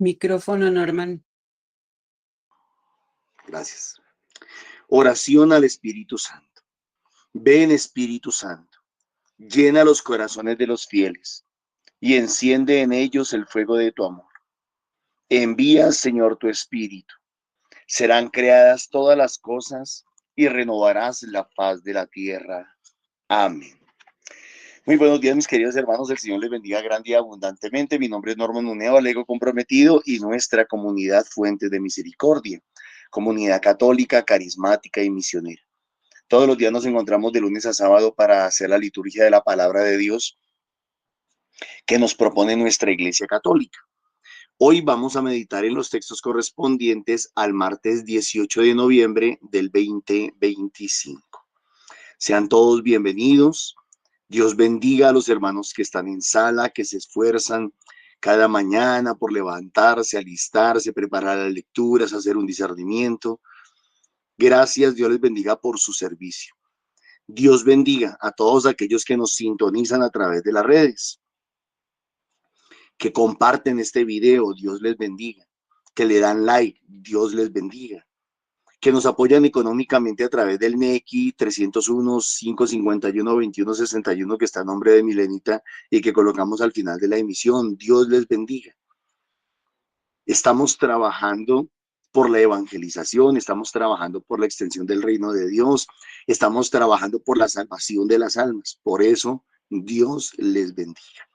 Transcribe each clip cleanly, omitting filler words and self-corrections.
Micrófono, Norman. Gracias. Oración al Espíritu Santo. Ven, Espíritu Santo, llena los corazones de los fieles y enciende en ellos el fuego de tu amor. Envía, Señor, tu Espíritu. Serán creadas todas las cosas y renovarás la faz de la tierra. Amén. Muy buenos días, mis queridos hermanos. El Señor les bendiga grande y abundantemente. Mi nombre es Norman Muneo, Alego Comprometido, y nuestra comunidad Fuente de Misericordia, comunidad católica, carismática y misionera. Todos los días nos encontramos de lunes a sábado para hacer la liturgia de la palabra de Dios que nos propone nuestra Iglesia Católica. Hoy vamos a meditar en los textos correspondientes al martes 18 de noviembre del 2025. Sean todos bienvenidos. Dios bendiga a los hermanos que están en sala, que se esfuerzan cada mañana por levantarse, alistarse, preparar las lecturas, hacer un discernimiento. Gracias, Dios les bendiga por su servicio. Dios bendiga a todos aquellos que nos sintonizan a través de las redes, que comparten este video, Dios les bendiga, que le dan like, Dios les bendiga, que nos apoyan económicamente a través del NECI 301-551-2161 que está a nombre de Milenita y que colocamos al final de la emisión. Dios les bendiga. Estamos trabajando por la evangelización, estamos trabajando por la extensión del reino de Dios, estamos trabajando por la salvación de las almas. Por eso, Dios les bendiga.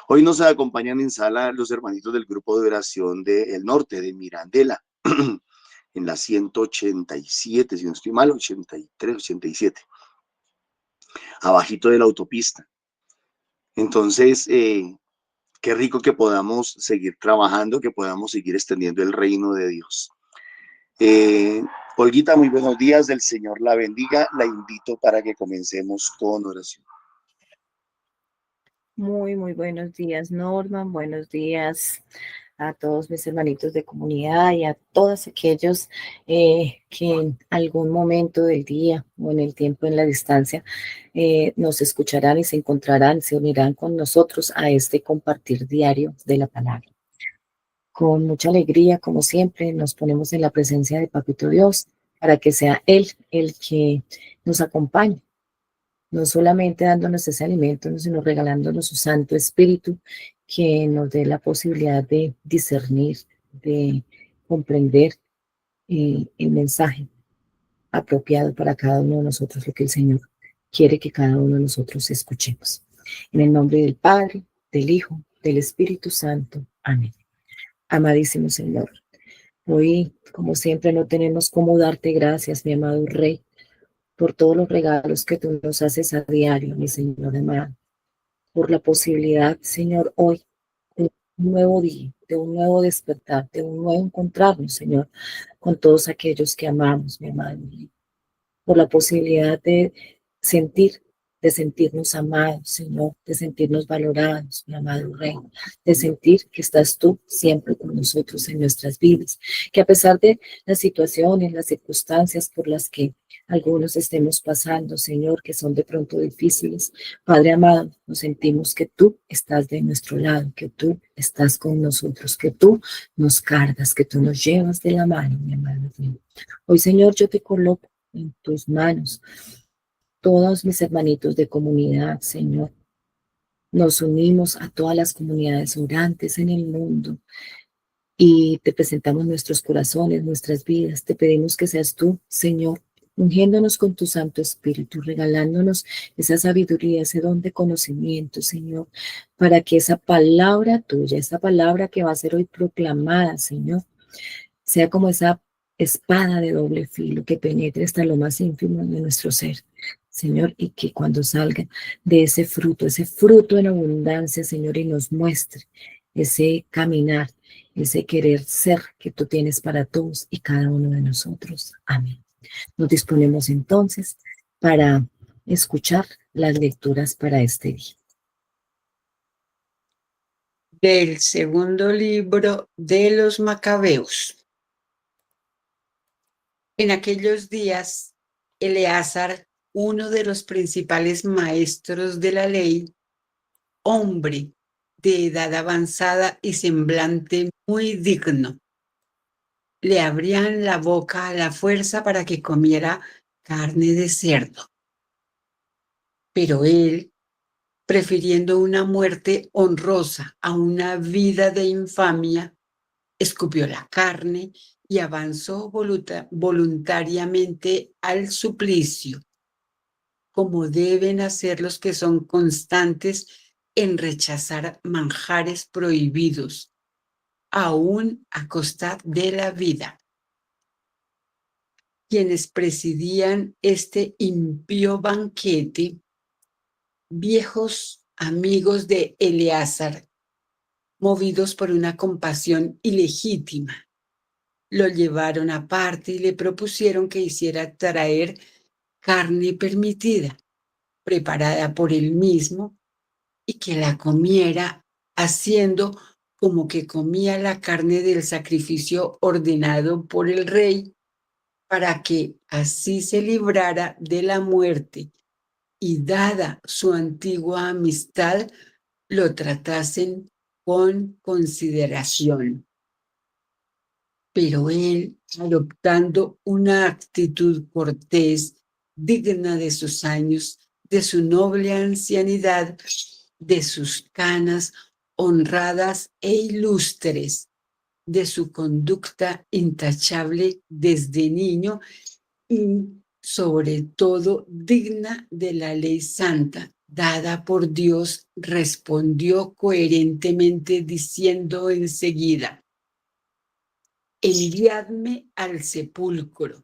Hoy nos acompañan en sala los hermanitos del grupo de oración del norte, de Mirandela, en la 187, si no estoy mal, 83, 87, abajito de la autopista. Entonces, qué rico que podamos seguir trabajando, que podamos seguir extendiendo el reino de Dios. Olguita, muy buenos días, el Señor la bendiga. La invito para que comencemos con oración. Muy buenos días, Norman. Buenos días a todos mis hermanitos de comunidad y a todos aquellos que en algún momento del día o en el tiempo, en la distancia, nos escucharán y se encontrarán, se unirán con nosotros a este compartir diario de la palabra. Con mucha alegría, como siempre, nos ponemos en la presencia de Papito Dios para que sea Él el que nos acompañe, no solamente dándonos ese alimento, sino regalándonos su Santo Espíritu que nos dé la posibilidad de discernir, de comprender el mensaje apropiado para cada uno de nosotros, lo que el Señor quiere que cada uno de nosotros escuchemos. En el nombre del Padre, del Hijo, del Espíritu Santo. Amén. Amadísimo Señor, hoy, como siempre, no tenemos cómo darte gracias, mi amado Rey, por todos los regalos que tú nos haces a diario, mi Señor amado, por la posibilidad, Señor, hoy, de un nuevo día, de un nuevo despertar, de un nuevo encontrarnos, Señor, con todos aquellos que amamos, mi amado, por la posibilidad de sentirnos amados, Señor, de sentirnos valorados, mi amado Rey, de sentir que estás tú siempre con nosotros en nuestras vidas, que a pesar de las situaciones, las circunstancias por las que algunos estemos pasando, Señor, que son de pronto difíciles, Padre amado, nos sentimos que tú estás de nuestro lado, que tú estás con nosotros, que tú nos cargas, que tú nos llevas de la mano, mi amado Rey. Hoy, Señor, yo te coloco en tus manos todos mis hermanitos de comunidad, Señor. Nos unimos a todas las comunidades orantes en el mundo y te presentamos nuestros corazones, nuestras vidas. Te pedimos que seas tú, Señor, ungiéndonos con tu Santo Espíritu, regalándonos esa sabiduría, ese don de conocimiento, Señor, para que esa palabra tuya, esa palabra que va a ser hoy proclamada, Señor, sea como esa espada de doble filo que penetre hasta lo más íntimo de nuestro ser, Señor, y que cuando salga de ese fruto en abundancia, Señor, y nos muestre ese caminar, ese querer ser que tú tienes para todos y cada uno de nosotros. Amén. Nos disponemos entonces para escuchar las lecturas para este día. Del segundo libro de los Macabeos. En aquellos días, Eleazar, uno de los principales maestros de la ley, hombre de edad avanzada y semblante muy digno. Le abrían la boca a la fuerza para que comiera carne de cerdo. Pero él, prefiriendo una muerte honrosa a una vida de infamia, escupió la carne y avanzó voluntariamente al suplicio, como deben hacer los que son constantes en rechazar manjares prohibidos, aún a costa de la vida. Quienes presidían este impío banquete, viejos amigos de Eleazar, movidos por una compasión ilegítima, lo llevaron aparte y le propusieron que hiciera traer carne permitida, preparada por él mismo, y que la comiera haciendo como que comía la carne del sacrificio ordenado por el rey, para que así se librara de la muerte y, dada su antigua amistad, lo tratasen con consideración. Pero él, adoptando una actitud cortés, digna de sus años, de su noble ancianidad, de sus canas honradas e ilustres, de su conducta intachable desde niño y, sobre todo, digna de la ley santa dada por Dios, respondió coherentemente diciendo enseguida: enviadme al sepulcro.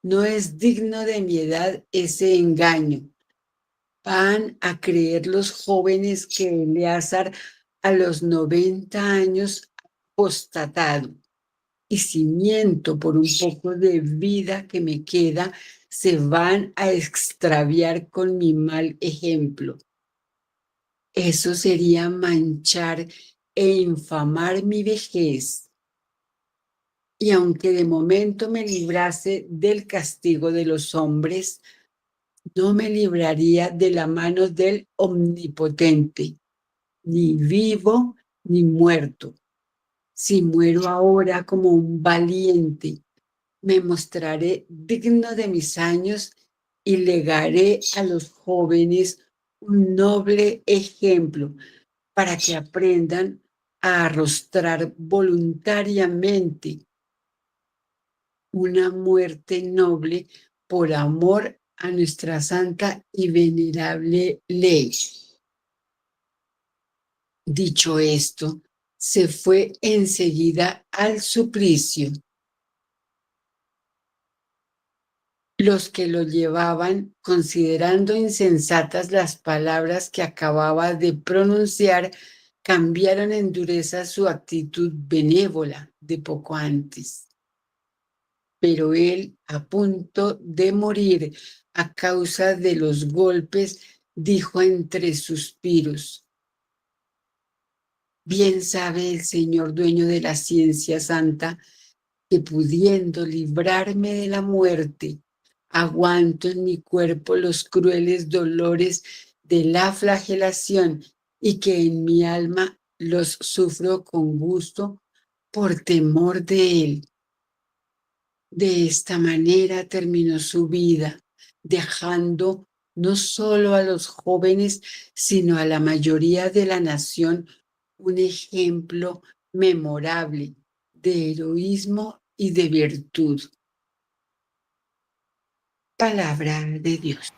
No es digno de mi edad ese engaño. Van a creer los jóvenes que Eleazar a los 90 años ha apostatado. Y si miento por un poco de vida que me queda, se van a extraviar con mi mal ejemplo. Eso sería manchar e infamar mi vejez. Y aunque de momento me librase del castigo de los hombres, no me libraría de la mano del Omnipotente, ni vivo ni muerto. Si muero ahora como un valiente, me mostraré digno de mis años y legaré a los jóvenes un noble ejemplo para que aprendan a arrostrar voluntariamente una muerte noble por amor a nuestra santa y venerable ley. Dicho esto, se fue enseguida al suplicio. Los que lo llevaban, considerando insensatas las palabras que acababa de pronunciar, cambiaron en dureza su actitud benévola de poco antes. Pero él, a punto de morir a causa de los golpes, dijo entre suspiros: bien sabe el Señor dueño de la ciencia santa que, pudiendo librarme de la muerte, aguanto en mi cuerpo los crueles dolores de la flagelación y que en mi alma los sufro con gusto por temor de él. De esta manera terminó su vida, dejando no solo a los jóvenes, sino a la mayoría de la nación un ejemplo memorable de heroísmo y de virtud. Palabra de Dios.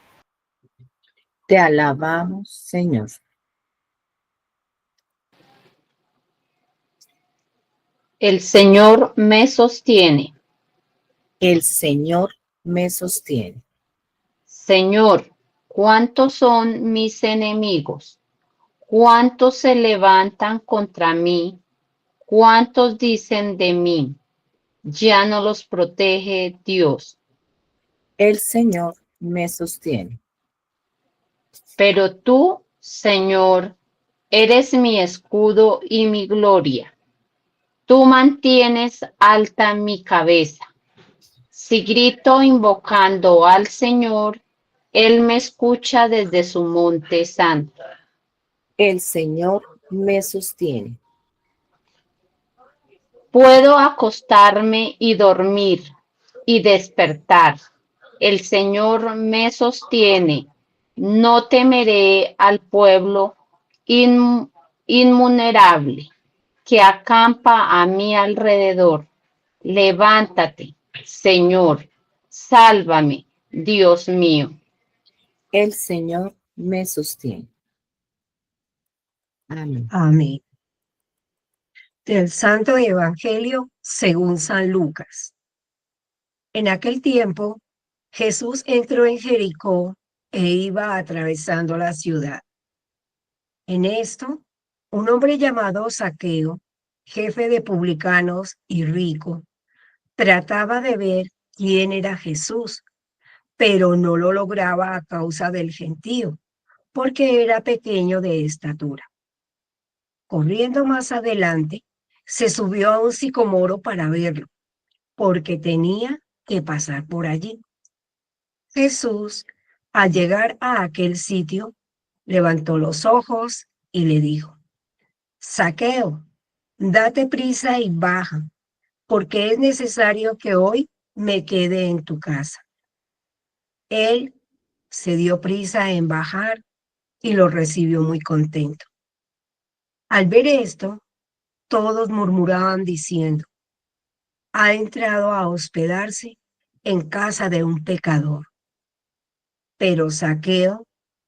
Te alabamos, Señor. El Señor me sostiene. El Señor me sostiene. Señor, ¿cuántos son mis enemigos? ¿Cuántos se levantan contra mí? ¿Cuántos dicen de mí? Ya no los protege Dios. El Señor me sostiene. Pero tú, Señor, eres mi escudo y mi gloria. Tú mantienes alta mi cabeza. Si grito invocando al Señor, Él me escucha desde su monte santo. El Señor me sostiene. Puedo acostarme y dormir y despertar. El Señor me sostiene. No temeré al pueblo inmunerable que acampa a mi alrededor. Levántate, Señor, sálvame, Dios mío. El Señor me sostiene. Amén. Amén. Del Santo Evangelio según San Lucas. En aquel tiempo, Jesús entró en Jericó e iba atravesando la ciudad. En esto, un hombre llamado Zaqueo, jefe de publicanos y rico, trataba de ver quién era Jesús, pero no lo lograba a causa del gentío, porque era pequeño de estatura. Corriendo más adelante, se subió a un sicomoro para verlo, porque tenía que pasar por allí. Jesús, al llegar a aquel sitio, levantó los ojos y le dijo: Zaqueo, date prisa y baja, porque es necesario que hoy me quede en tu casa. Él se dio prisa en bajar y lo recibió muy contento. Al ver esto, todos murmuraban diciendo: ha entrado a hospedarse en casa de un pecador. Pero Zaqueo,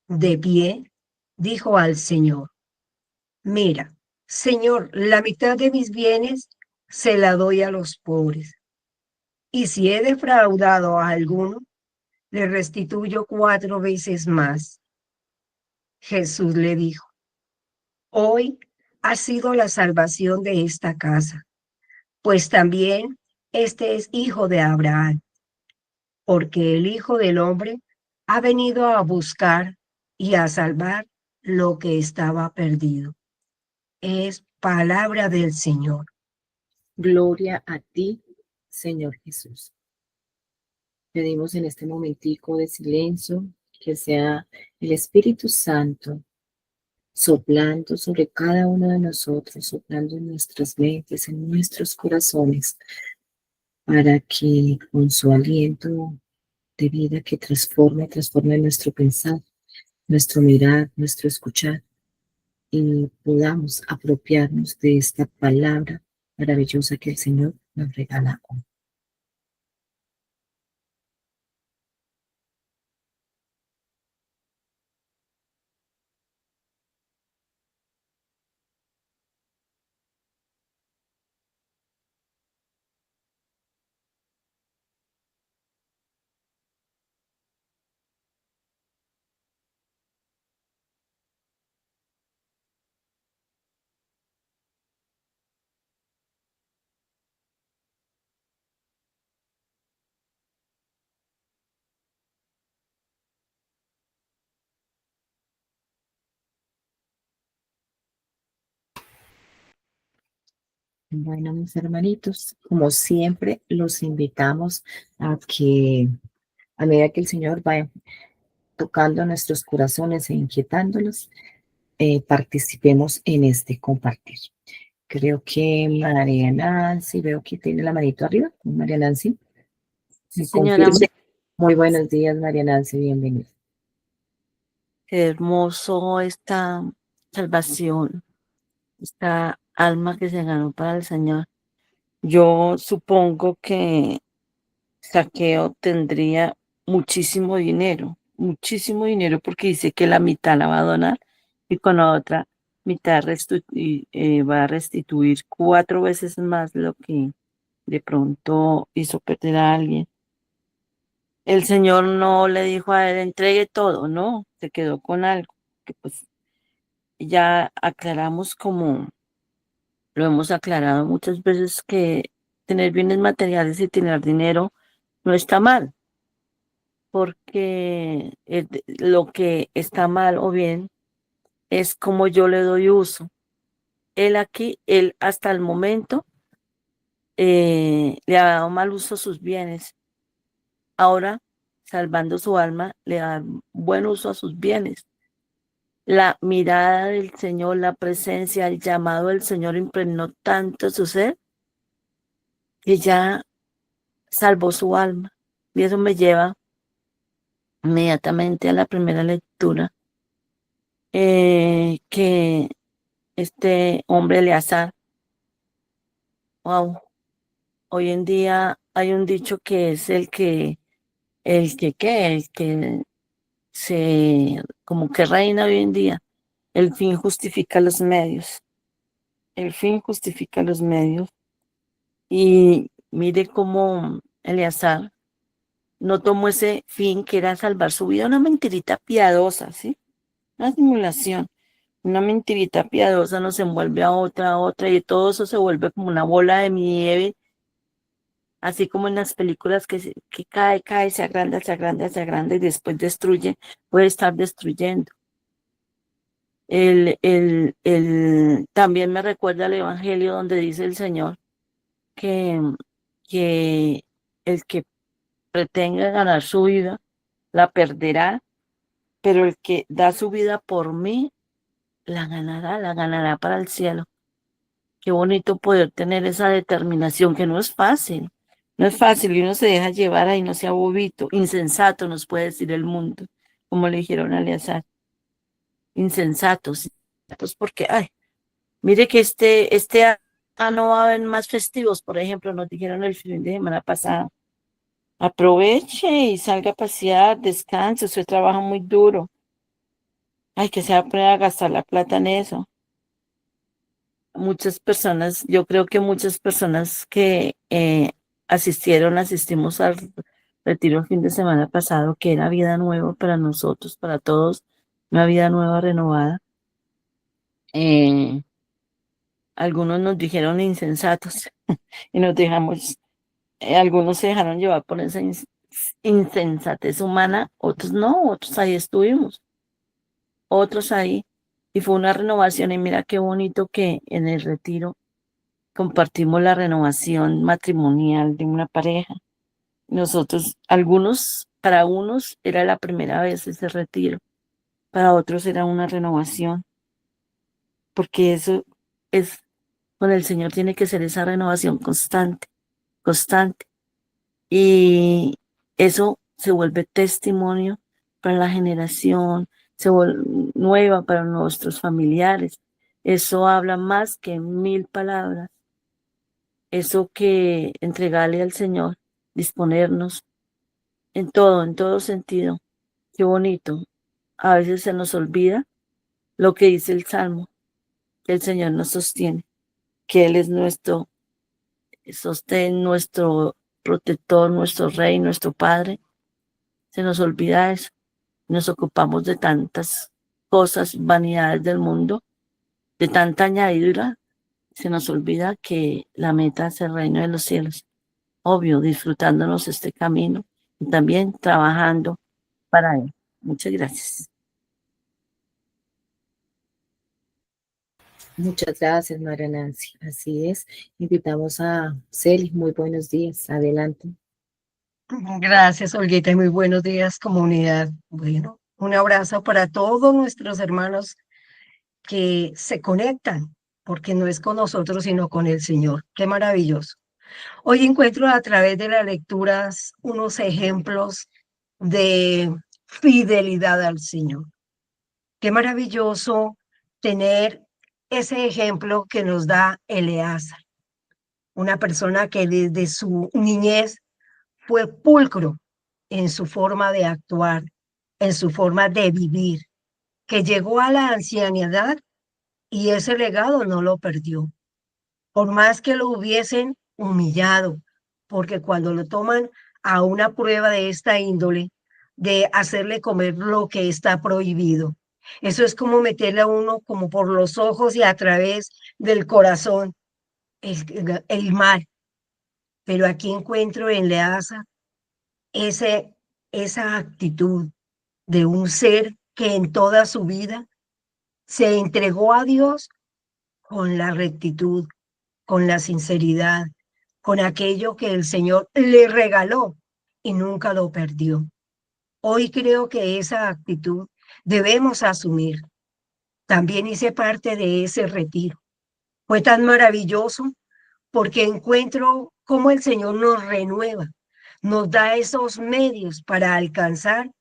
de pie, dijo al Señor: mira, Señor, la mitad de mis bienes se la doy a los pobres, y si he defraudado a alguno, le restituyo 4 veces más. Jesús le dijo: hoy ha sido la salvación de esta casa, pues también este es hijo de Abraham, porque el Hijo del Hombre ha venido a buscar y a salvar lo que estaba perdido. Es palabra del Señor. Gloria a ti, Señor Jesús. Pedimos en este momentico de silencio que sea el Espíritu Santo soplando sobre cada uno de nosotros, soplando en nuestras mentes, en nuestros corazones, para que con su aliento de vida que transforme nuestro pensar, nuestro mirar, nuestro escuchar, y podamos apropiarnos de esta palabra maravillosa que el Señor nos regala hoy. Bueno, mis hermanitos, como siempre, los invitamos a que a medida que el Señor vaya tocando nuestros corazones e inquietándolos, participemos en este compartir. Creo que María Nancy, veo que tiene la manito arriba. María Nancy, Sí, ¿me señora, confirma? Muy buenos días, María Nancy, bienvenida. qué hermoso esta salvación, esta alma que se ganó para el Señor. Yo supongo que Saqueo tendría muchísimo dinero, porque dice que la mitad la va a donar y con la otra mitad va a restituir 4 veces más lo que de pronto hizo perder a alguien. El Señor no le dijo a él, entregue todo, no, se quedó con algo, que pues ya aclaramos, como lo hemos aclarado muchas veces, que tener bienes materiales y tener dinero no está mal, porque lo que está mal o bien es como yo le doy uso. Él hasta el momento le ha dado mal uso a sus bienes. Ahora, salvando su alma, le da buen uso a sus bienes. La mirada del Señor, la presencia, el llamado del Señor impregnó tanto su ser que ya salvó su alma. Y eso me lleva inmediatamente a la primera lectura, que este hombre Eleazar, wow, hoy en día hay un dicho que es el que como que reina hoy en día. El fin justifica los medios. El fin justifica los medios. Y mire cómo Eleazar no tomó ese fin que era salvar su vida, una mentirita piadosa, ¿sí? Una simulación. Una mentirita piadosa nos envuelve a otra, y todo eso se vuelve como una bola de nieve, así como en las películas que cae, se agranda, se agranda, se agranda y después destruye, puede estar destruyendo. También me recuerda el Evangelio donde dice el Señor que, que el que pretenda ganar su vida la perderá, pero el que da su vida por mí la ganará para el cielo. Qué bonito poder tener esa determinación, que no es fácil. No es fácil y uno se deja llevar ahí, no sea bobito, insensato nos puede decir el mundo, como le dijeron a Eleazar. Insensatos, pues porque, ay, mire que este año no va a haber más festivos, por ejemplo, nos dijeron el fin de semana pasado. Aproveche y salga a pasear, descanse, usted trabaja muy duro. Ay, que se va a poner a gastar la plata en eso. Muchas personas, yo creo que muchas personas que asistimos al retiro el fin de semana pasado, que era vida nueva para nosotros, para todos, una vida nueva, renovada. Algunos nos dijeron insensatos y nos dejamos, algunos se dejaron llevar por esa insensatez humana, otros no, otros ahí estuvimos, otros ahí, y fue una renovación. Y mira qué bonito que en el retiro compartimos la renovación matrimonial de una pareja. Nosotros, para unos era la primera vez ese retiro, para otros era una renovación, porque eso es, con el Señor tiene que ser esa renovación constante, constante. Y eso se vuelve testimonio para la generación, se vuelve nueva para nuestros familiares. Eso habla más que 1000 palabras. Eso que entregarle al Señor, disponernos en todo sentido. Qué bonito. A veces se nos olvida lo que dice el Salmo, que el Señor nos sostiene, que Él es nuestro sostén, nuestro protector, nuestro Rey, nuestro Padre. Se nos olvida eso. Nos ocupamos de tantas cosas, vanidades del mundo, de tanta añadidura. Se nos olvida que la meta es el reino de los cielos. Obvio, disfrutándonos este camino y también trabajando para él. Muchas gracias. Muchas gracias, María Nancy. Así es. Invitamos a Celi. Muy buenos días. Adelante. Gracias, Olguita, y muy buenos días, comunidad. Bueno, un abrazo para todos nuestros hermanos que se conectan, porque no es con nosotros, sino con el Señor. Qué maravilloso. Hoy encuentro a través de las lecturas unos ejemplos de fidelidad al Señor. Qué maravilloso tener ese ejemplo que nos da Eleazar, una persona que desde su niñez fue pulcro en su forma de actuar, en su forma de vivir, que llegó a la ancianidad y ese legado no lo perdió, por más que lo hubiesen humillado, porque cuando lo toman a una prueba de esta índole, de hacerle comer lo que está prohibido, eso es como meterle a uno como por los ojos y a través del corazón el mal. Pero aquí encuentro en Eleazar esa actitud de un ser que en toda su vida se entregó a Dios con la rectitud, con la sinceridad, con aquello que el Señor le regaló y nunca lo perdió. Hoy creo que esa actitud debemos asumir También hice parte de ese retiro. Fue tan maravilloso porque encuentro cómo el Señor nos renueva, nos da esos medios para alcanzar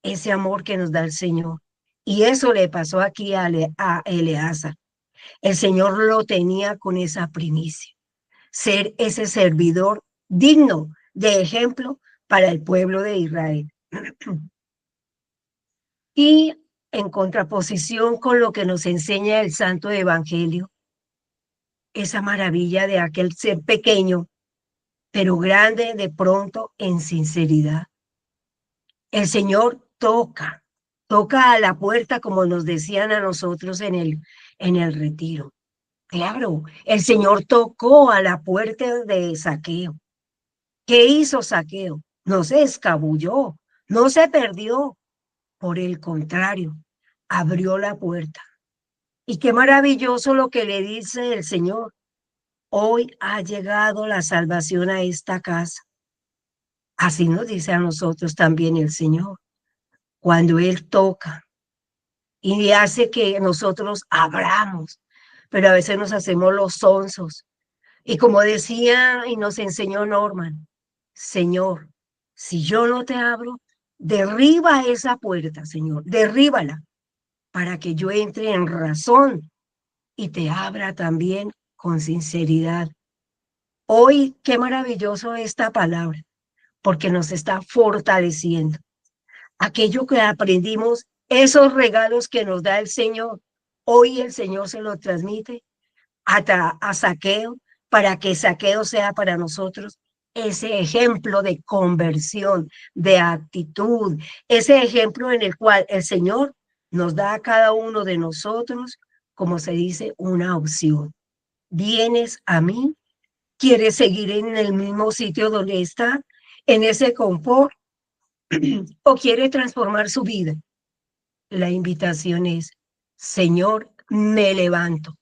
ese amor que nos da el Señor. Y eso le pasó aquí a Eleazar. El Señor lo tenía con esa primicia, ser ese servidor digno de ejemplo para el pueblo de Israel. Y en contraposición con lo que nos enseña el Santo Evangelio, esa maravilla de aquel ser pequeño, pero grande de pronto en sinceridad. El Señor toca a la puerta como nos decían a nosotros en el retiro. Claro, el Señor tocó a la puerta de Zaqueo. ¿Qué hizo Zaqueo? No se escabulló, no se perdió. Por el contrario, abrió la puerta. Y qué maravilloso lo que le dice el Señor. Hoy ha llegado la salvación a esta casa. Así nos dice a nosotros también el Señor. Cuando Él toca y hace que nosotros abramos, pero a veces nos hacemos los sonsos. Y como decía y nos enseñó Norman, Señor, si yo no te abro, derriba esa puerta, Señor, derríbala para que yo entre en razón y te abra también con sinceridad. Hoy, qué maravilloso esta palabra, porque nos está fortaleciendo. Aquello que aprendimos, esos regalos que nos da el Señor, hoy el Señor se lo transmite a Zaqueo, para que Zaqueo sea para nosotros ese ejemplo de conversión, de actitud, ese ejemplo en el cual el Señor nos da a cada uno de nosotros, como se dice, una opción. ¿Vienes a mí? ¿Quieres seguir en el mismo sitio donde está, en ese confort? ¿O quiere transformar su vida? La invitación es, Señor, me levanto.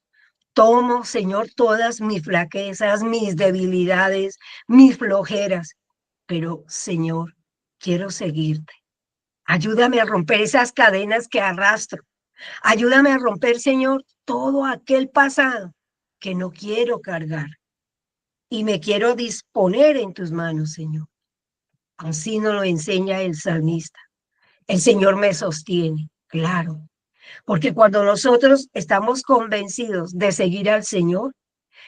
Tomo, Señor, todas mis flaquezas, mis debilidades, mis flojeras, pero, Señor, quiero seguirte. Ayúdame a romper esas cadenas que arrastro. Ayúdame a romper, Señor, todo aquel pasado que no quiero cargar. Y me quiero disponer en tus manos, Señor. Así nos lo enseña el salmista. El Señor me sostiene, claro, porque cuando nosotros estamos convencidos de seguir al Señor,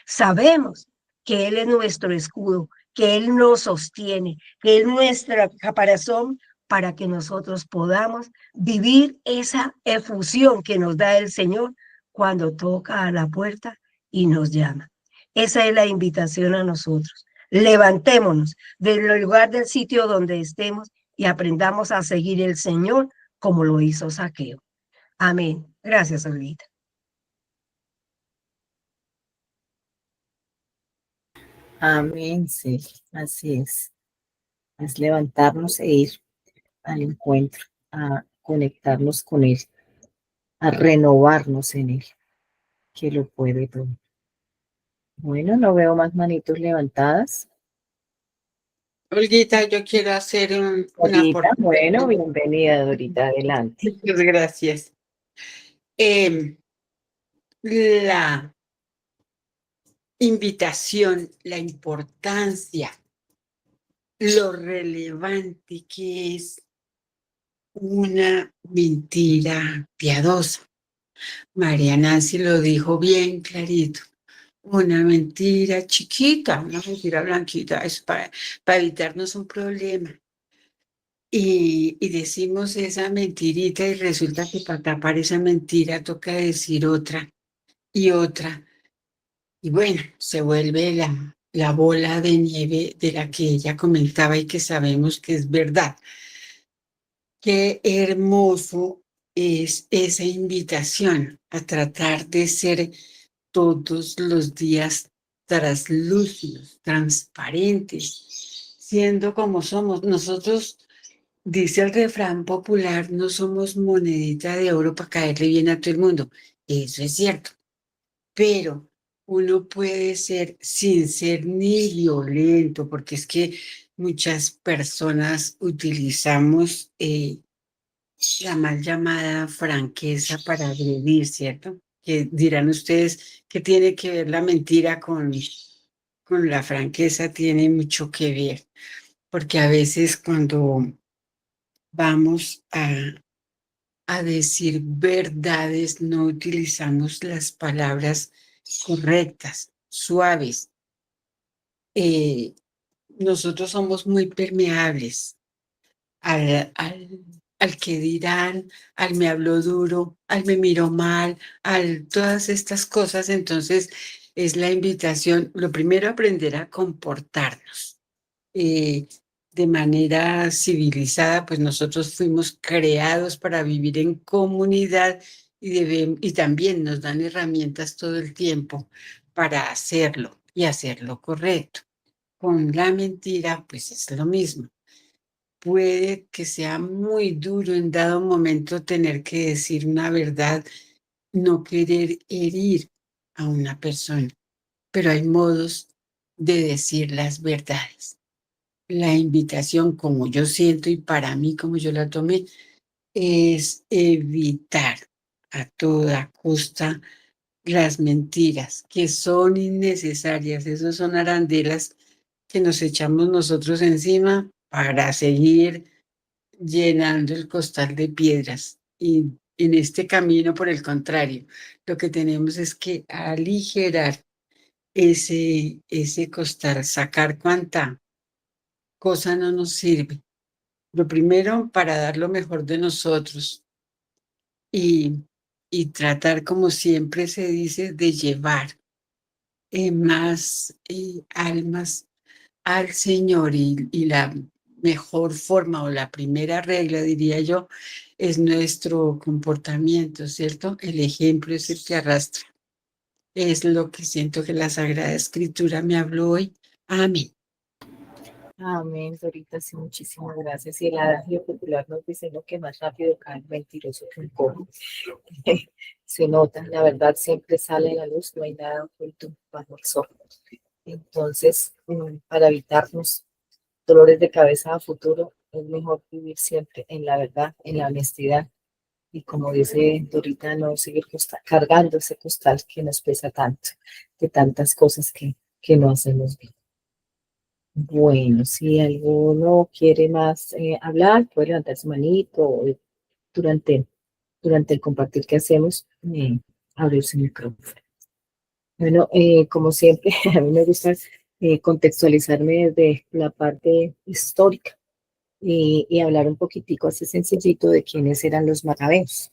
sabemos que Él es nuestro escudo, que Él nos sostiene, que Él es nuestra caparazón para que nosotros podamos vivir esa efusión que nos da el Señor cuando toca a la puerta y nos llama. Esa es la invitación a nosotros. Levantémonos del lugar del sitio donde estemos y aprendamos a seguir el Señor como lo hizo Zaqueo. Amén. Gracias, Olvita. Amén, sí, así es. Es levantarnos e ir al encuentro, a conectarnos con Él, a renovarnos en Él, que lo puede todo. Bueno, no veo más manitos levantadas. Olguita, yo quiero hacer una Dorita, bueno, aportación. bienvenida, Dorita, adelante. Muchas gracias. La invitación, la importancia, lo relevante que es una mentira piadosa. María Nancy lo dijo bien clarito. Una mentira chiquita, una mentira blanquita, es para evitarnos un problema. Y decimos esa mentirita y resulta que para tapar esa mentira toca decir otra y otra. Y bueno, se vuelve la bola de nieve de la que ella comentaba y que sabemos que es verdad. Qué hermoso es esa invitación a tratar de ser todos los días traslúcidos, transparentes, siendo como somos. Nosotros, dice el refrán popular, no somos monedita de oro para caerle bien a todo el mundo. Eso es cierto, pero uno puede ser sin ser ni violento, porque es que muchas personas utilizamos la mal llamada franqueza para agredir, ¿cierto? Que dirán ustedes que tiene que ver la mentira con la franqueza, tiene mucho que ver, porque a veces cuando vamos a decir verdades no utilizamos las palabras correctas, suaves. Eh, Nosotros somos muy permeables al que dirán, al me habló duro, al me miró mal, al todas estas cosas. Entonces, es la invitación, lo primero, aprender a comportarnos eh, de manera civilizada, pues nosotros fuimos creados para vivir en comunidad y también nos dan herramientas todo el tiempo para hacerlo y hacerlo correcto. Con la mentira, pues es lo mismo. Puede que sea muy duro en dado momento tener que decir una verdad, no querer herir a una persona, pero hay modos de decir las verdades. La invitación, como yo siento y para mí, como yo la tomé, es evitar a toda costa las mentiras que son innecesarias. Esos son arandelas que nos echamos nosotros encima para seguir llenando el costal de piedras. Y en este camino, por el contrario, lo que tenemos es que aligerar ese costal, sacar cuanta cosa no nos sirve. Lo primero, para dar lo mejor de nosotros y, y tratar, como siempre se dice, de llevar más almas al Señor y la mejor forma o la primera regla, diría yo, es nuestro comportamiento, ¿cierto? El ejemplo es el que arrastra. Es lo que siento que la Sagrada Escritura me habló hoy. Amén. Amén, Dorita, sí, muchísimas gracias. Y el adagio popular nos dice lo que más rápido cae el mentiroso que un cojo. Se nota, la verdad siempre sale a la luz, no hay nada oculto bajo el sol. Entonces, para evitarnos dolores de cabeza a futuro, es mejor vivir siempre en la verdad, en la honestidad. Y como dice Dorita, no seguir cargando ese costal que nos pesa tanto, de tantas cosas que no hacemos bien. Bueno, si alguno quiere más hablar, puede levantar su manito o durante, durante el compartir que hacemos, abrir su micrófono. Bueno, como siempre, a mí me gusta contextualizarme desde la parte histórica y hablar un poquitico así sencillito de quiénes eran los macabeos.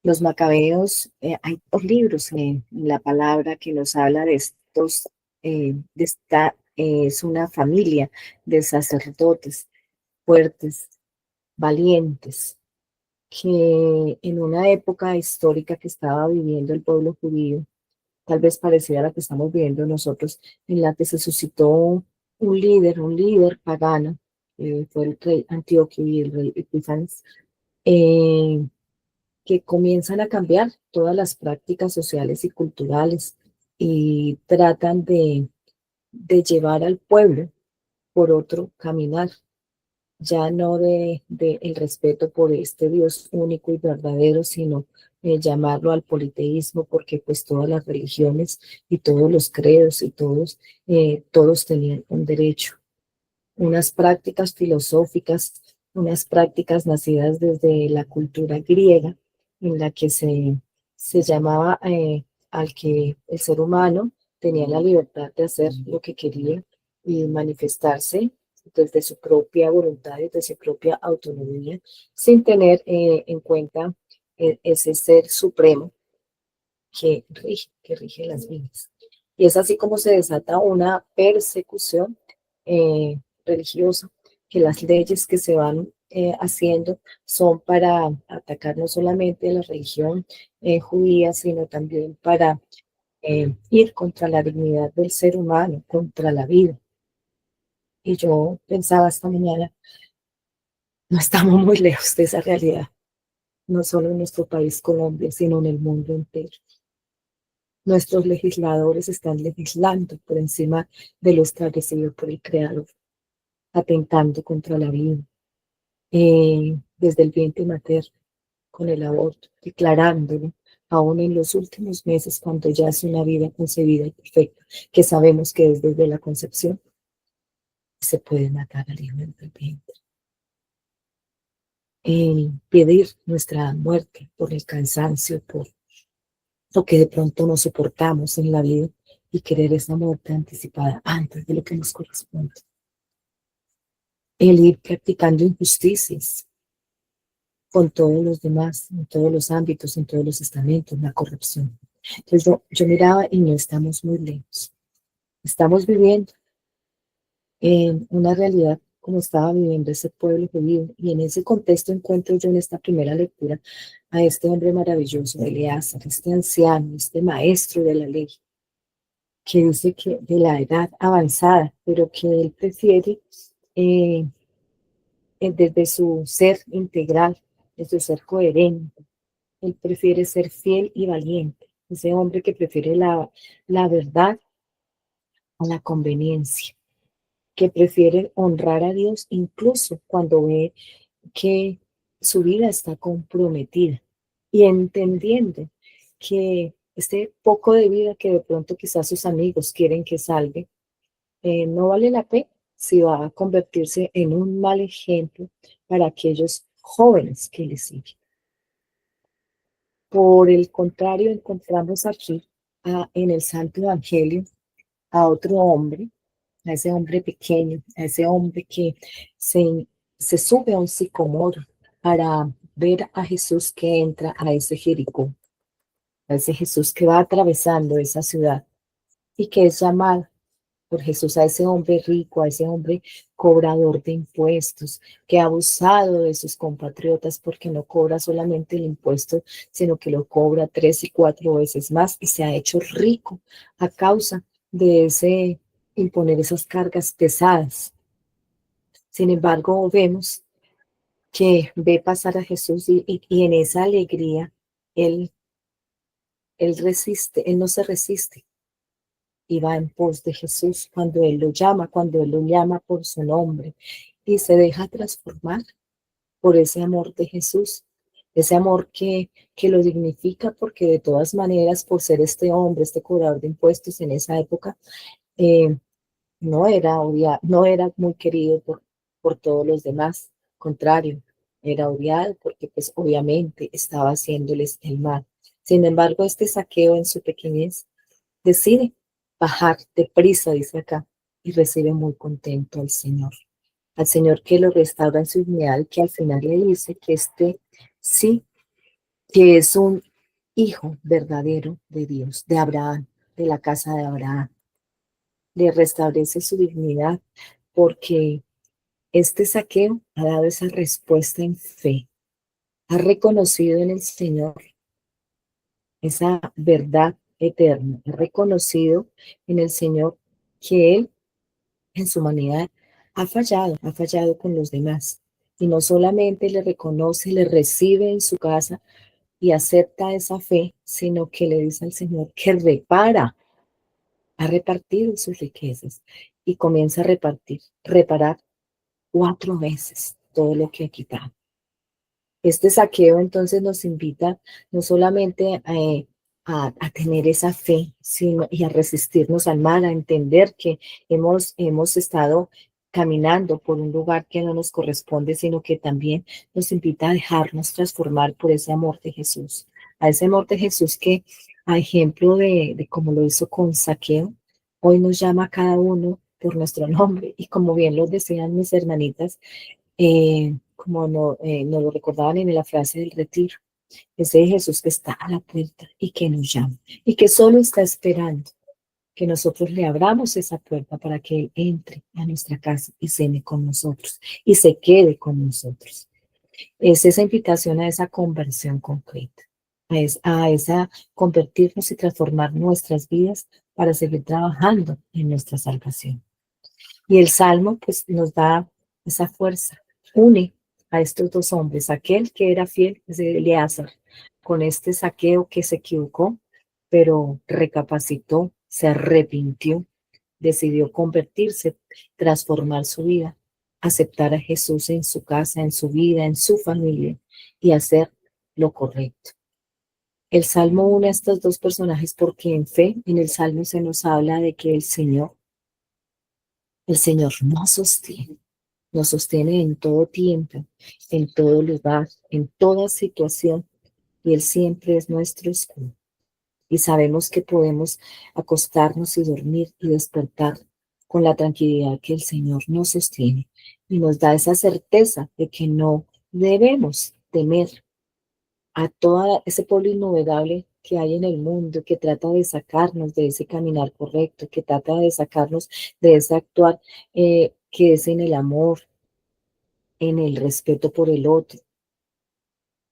Los macabeos, hay dos libros en la palabra que nos habla de estos, de esta, es una familia de sacerdotes fuertes, valientes, que en una época histórica que estaba viviendo el pueblo judío, tal vez parecida a la que estamos viviendo nosotros, en la que se suscitó un líder pagano, fue el rey Antíoco y el rey Epífanes, eh, que comienzan a cambiar todas las prácticas sociales y culturales y tratan de llevar al pueblo por otro caminar, ya no de el respeto por este Dios único y verdadero, sino llamarlo al politeísmo, porque pues todas las religiones y todos los credos y todos tenían un derecho, unas prácticas filosóficas, unas prácticas nacidas desde la cultura griega, en la que se llamaba al que el ser humano tenía la libertad de hacer lo que quería y manifestarse desde su propia voluntad, desde su propia autonomía, sin tener en cuenta ese ser supremo que rige las vidas. Y es así como se desata una persecución religiosa, que las leyes que se van haciendo son para atacar no solamente la religión judía, sino también para ir contra la dignidad del ser humano, contra la vida. Y yo pensaba esta mañana, no estamos muy lejos de esa realidad, no solo en nuestro país Colombia, sino en el mundo entero. Nuestros legisladores están legislando por encima de lo establecido por el Creador, atentando contra la vida, desde el vientre materno, con el aborto, declarándolo aún en los últimos meses, cuando ya es una vida concebida y perfecta, que sabemos que es desde la concepción, se puede matar al hijo del vientre. Pedir nuestra muerte por el cansancio, por lo que de pronto no soportamos en la vida, y querer esa muerte anticipada antes de lo que nos corresponde. El ir practicando injusticias con todos los demás, en todos los ámbitos, en todos los estamentos, la corrupción. Entonces yo miraba y no estamos muy lejos. Estamos viviendo en una realidad como estaba viviendo ese pueblo judío, y en ese contexto encuentro yo en esta primera lectura a este hombre maravilloso, Eleazar, este anciano, este maestro de la ley, que dice que de la edad avanzada, pero que él prefiere desde su ser integral, desde su ser coherente, él prefiere ser fiel y valiente, ese hombre que prefiere la verdad a la conveniencia, que prefiere honrar a Dios incluso cuando ve que su vida está comprometida, y entendiendo que este poco de vida que de pronto quizás sus amigos quieren que salve, no vale la pena si va a convertirse en un mal ejemplo para aquellos jóvenes que le siguen. Por el contrario, encontramos aquí en el Santo Evangelio a otro hombre, a ese hombre pequeño, a ese hombre que se sube a un sicomoro para ver a Jesús que entra a ese Jericó, a ese Jesús que va atravesando esa ciudad y que es llamado por Jesús, a ese hombre rico, a ese hombre cobrador de impuestos, que ha abusado de sus compatriotas, porque no cobra solamente el impuesto, sino que lo cobra 3 y 4 veces más, y se ha hecho rico a causa de ese imponer esas cargas pesadas. Sin embargo, vemos que ve pasar a Jesús, y en esa alegría él resiste, él no se resiste, y va en pos de Jesús cuando él lo llama, cuando él lo llama por su nombre, y se deja transformar por ese amor de Jesús, ese amor que lo dignifica, porque de todas maneras, por ser este hombre, este cobrador de impuestos en esa época, eh, no era muy querido por todos los demás, contrario, era odiado porque pues obviamente estaba haciéndoles el mal. Sin embargo, este Zaqueo en su pequeñez decide bajar deprisa, dice acá, y recibe muy contento al Señor que lo restaura en su dignidad, que al final le dice que sí, que es un hijo verdadero de Dios, de Abraham, de la casa de Abraham. Le restablece su dignidad porque este Zaqueo ha dado esa respuesta en fe, ha reconocido en el Señor esa verdad eterna, ha reconocido en el Señor que Él en su humanidad ha fallado con los demás. Y no solamente le reconoce, le recibe en su casa y acepta esa fe, sino que le dice al Señor que ha repartido sus riquezas, y comienza a reparar 4 veces todo lo que ha quitado. Este Zaqueo entonces nos invita no solamente a tener esa fe, sino y a resistirnos al mal, a entender que hemos estado caminando por un lugar que no nos corresponde, sino que también nos invita a dejarnos transformar por ese amor de Jesús, a ese amor de Jesús que, a ejemplo de cómo lo hizo con Zaqueo, hoy nos llama a cada uno por nuestro nombre, y como bien lo decían mis hermanitas, como nos lo recordaban en la frase del retiro, ese Jesús que está a la puerta y que nos llama, y que solo está esperando que nosotros le abramos esa puerta para que Él entre a nuestra casa y cene con nosotros y se quede con nosotros. Es esa invitación a esa conversión concreta, a esa convertirnos y transformar nuestras vidas para seguir trabajando en nuestra salvación. Y el Salmo pues nos da esa fuerza, une a estos dos hombres, aquel que era fiel, es Eleazar, con este Zaqueo que se equivocó, pero recapacitó, se arrepintió, decidió convertirse, transformar su vida, aceptar a Jesús en su casa, en su vida, en su familia y hacer lo correcto. El Salmo une a estos dos personajes porque en fe, en el Salmo se nos habla de que el Señor nos sostiene en todo tiempo, en todo lugar, en toda situación, y Él siempre es nuestro escudo. Y sabemos que podemos acostarnos y dormir y despertar con la tranquilidad que el Señor nos sostiene y nos da esa certeza de que no debemos temer a todo ese pueblo innumerable que hay en el mundo, que trata de sacarnos de ese caminar correcto, que trata de sacarnos de ese actuar que es en el amor, en el respeto por el otro,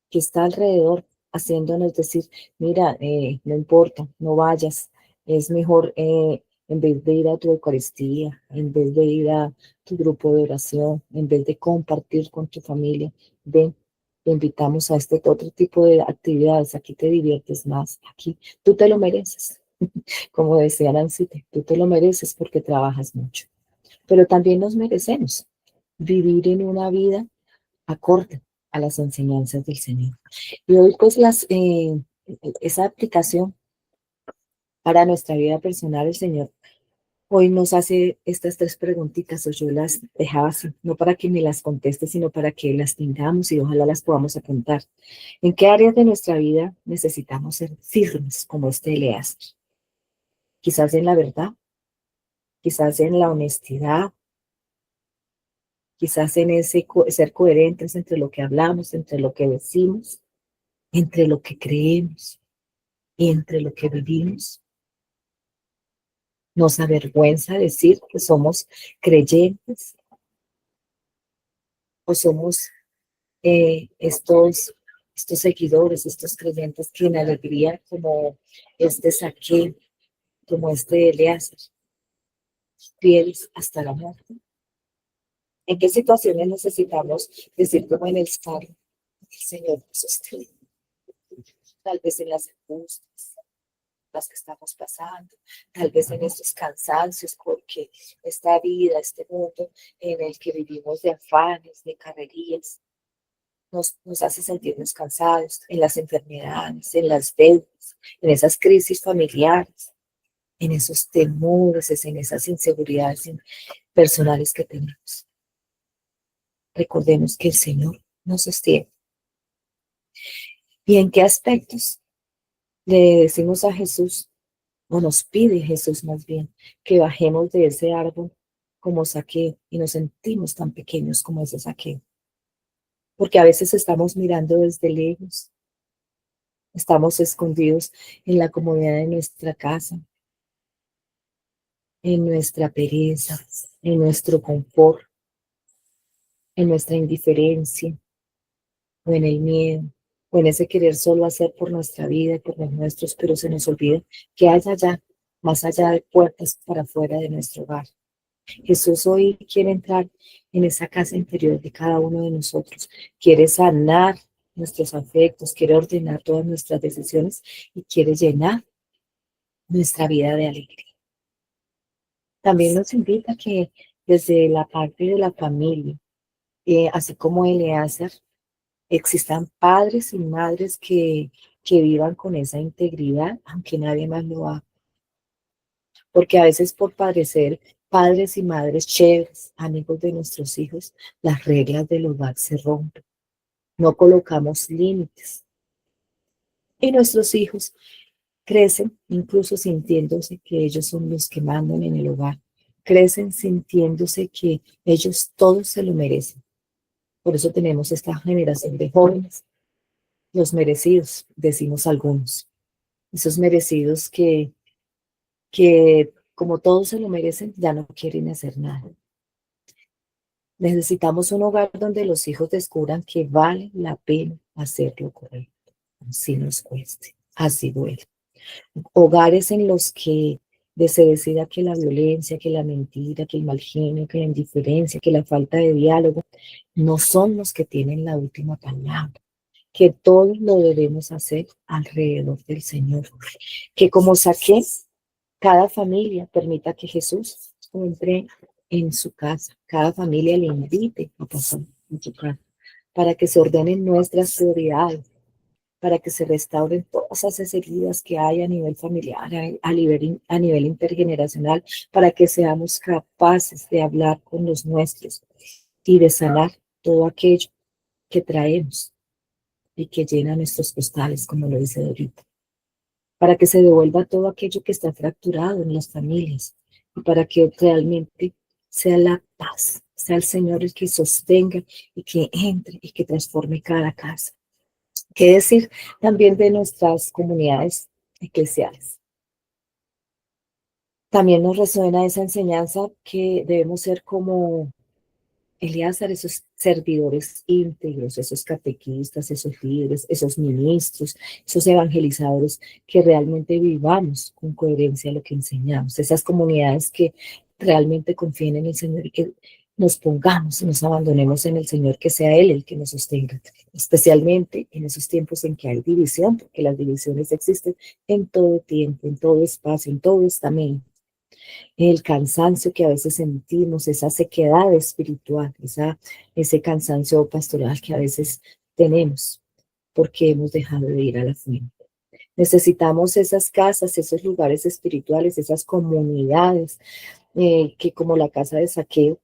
que está alrededor haciéndonos decir, mira, no importa, no vayas, es mejor en vez de ir a tu Eucaristía, en vez de ir a tu grupo de oración, en vez de compartir con tu familia, ven, te invitamos a este otro tipo de actividades, aquí te diviertes más, aquí tú te lo mereces, como decía Nancy, tú te lo mereces porque trabajas mucho, pero también nos merecemos vivir en una vida acorde a las enseñanzas del Señor. Y hoy pues esa aplicación para nuestra vida personal, el Señor hoy nos hace estas tres preguntitas, o yo las dejaba así, no para que me las conteste, sino para que las tengamos y ojalá las podamos apuntar. ¿En qué áreas de nuestra vida necesitamos ser firmes como este Eleazar? Quizás en la verdad, quizás en la honestidad, quizás en ese ser coherentes entre lo que hablamos, entre lo que decimos, entre lo que creemos y entre lo que vivimos. Nos avergüenza decir que somos creyentes o somos estos seguidores, estos creyentes que en alegría como este Zaqueo, como este Eleazar, fieles hasta la muerte. ¿En qué situaciones necesitamos decir como en el Salmo, el Señor nos sostiene? Tal vez en las angustias, las que estamos pasando, tal vez en estos cansancios, porque esta vida, este mundo en el que vivimos de afanes, de carrerías, nos hace sentirnos cansados, en las enfermedades, en las deudas, en esas crisis familiares, en esos temores, en esas inseguridades personales que tenemos. Recordemos que el Señor nos sostiene. ¿Y en qué aspectos le decimos a Jesús, o nos pide Jesús más bien, que bajemos de ese árbol como Zaqueo y nos sentimos tan pequeños como ese Zaqueo? Porque a veces estamos mirando desde lejos, estamos escondidos en la comodidad de nuestra casa, en nuestra pereza, en nuestro confort, en nuestra indiferencia, o en el miedo, o en ese querer solo hacer por nuestra vida y por los nuestros, pero se nos olvida que hay allá, más allá de puertas para afuera de nuestro hogar. Jesús hoy quiere entrar en esa casa interior de cada uno de nosotros, quiere sanar nuestros afectos, quiere ordenar todas nuestras decisiones y quiere llenar nuestra vida de alegría. También nos invita a que desde la parte de la familia, así como Eleazar, existan padres y madres que vivan con esa integridad, aunque nadie más lo haga. Porque a veces por parecer padres y madres chéveres, amigos de nuestros hijos, las reglas del hogar se rompen. No colocamos límites. Y nuestros hijos crecen incluso sintiéndose que ellos son los que mandan en el hogar. Crecen sintiéndose que ellos todos se lo merecen. Por eso tenemos esta generación de jóvenes, los merecidos, decimos algunos. Esos merecidos que como todos se lo merecen, ya no quieren hacer nada. Necesitamos un hogar donde los hijos descubran que vale la pena hacer lo correcto, así nos cueste, así duele. Hogares en los que se decida que la violencia, que la mentira, que el mal genio, que la indiferencia, que la falta de diálogo no son los que tienen la última palabra, que todos lo debemos hacer alrededor del Señor, que como Zaqueo, cada familia permita que Jesús entre en su casa. Cada familia le invite a pasar en su casa para que se ordenen nuestras prioridades, para que se restauren todas esas heridas que hay a nivel familiar, a nivel intergeneracional, para que seamos capaces de hablar con los nuestros y de sanar todo aquello que traemos y que llena nuestros costales, como lo dice Dorita, para que se devuelva todo aquello que está fracturado en las familias y para que realmente sea la paz, sea el Señor el que sostenga y que entre y que transforme cada casa. ¿Qué decir también de nuestras comunidades eclesiales? También nos resuena esa enseñanza que debemos ser como Eleazar, esos servidores íntegros, esos catequistas, esos líderes, esos ministros, esos evangelizadores, que realmente vivamos con coherencia lo que enseñamos. Esas comunidades que realmente confíen en el Señor y que nos pongamos y nos abandonemos en el Señor, que sea Él el que nos sostenga, especialmente en esos tiempos en que hay división, porque las divisiones existen en todo tiempo, en todo espacio, en todo estamento. El cansancio que a veces sentimos, esa sequedad espiritual, ese cansancio pastoral que a veces tenemos porque hemos dejado de ir a la fuente. Necesitamos esas casas, esos lugares espirituales, esas comunidades que como la casa de Zaqueo,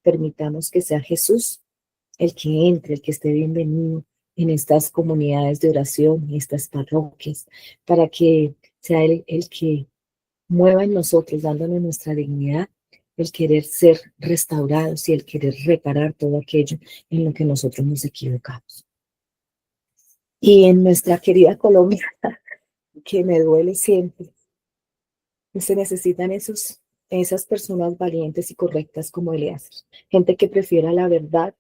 permitamos que sea Jesús el que entre, el que esté bienvenido en estas comunidades de oración, en estas parroquias, para que sea Él el que mueva en nosotros, dándonos nuestra dignidad, el querer ser restaurados y el querer reparar todo aquello en lo que nosotros nos equivocamos. Y en nuestra querida Colombia, que me duele siempre, se necesitan esas personas valientes y correctas como Eleazar, gente que prefiera la verdad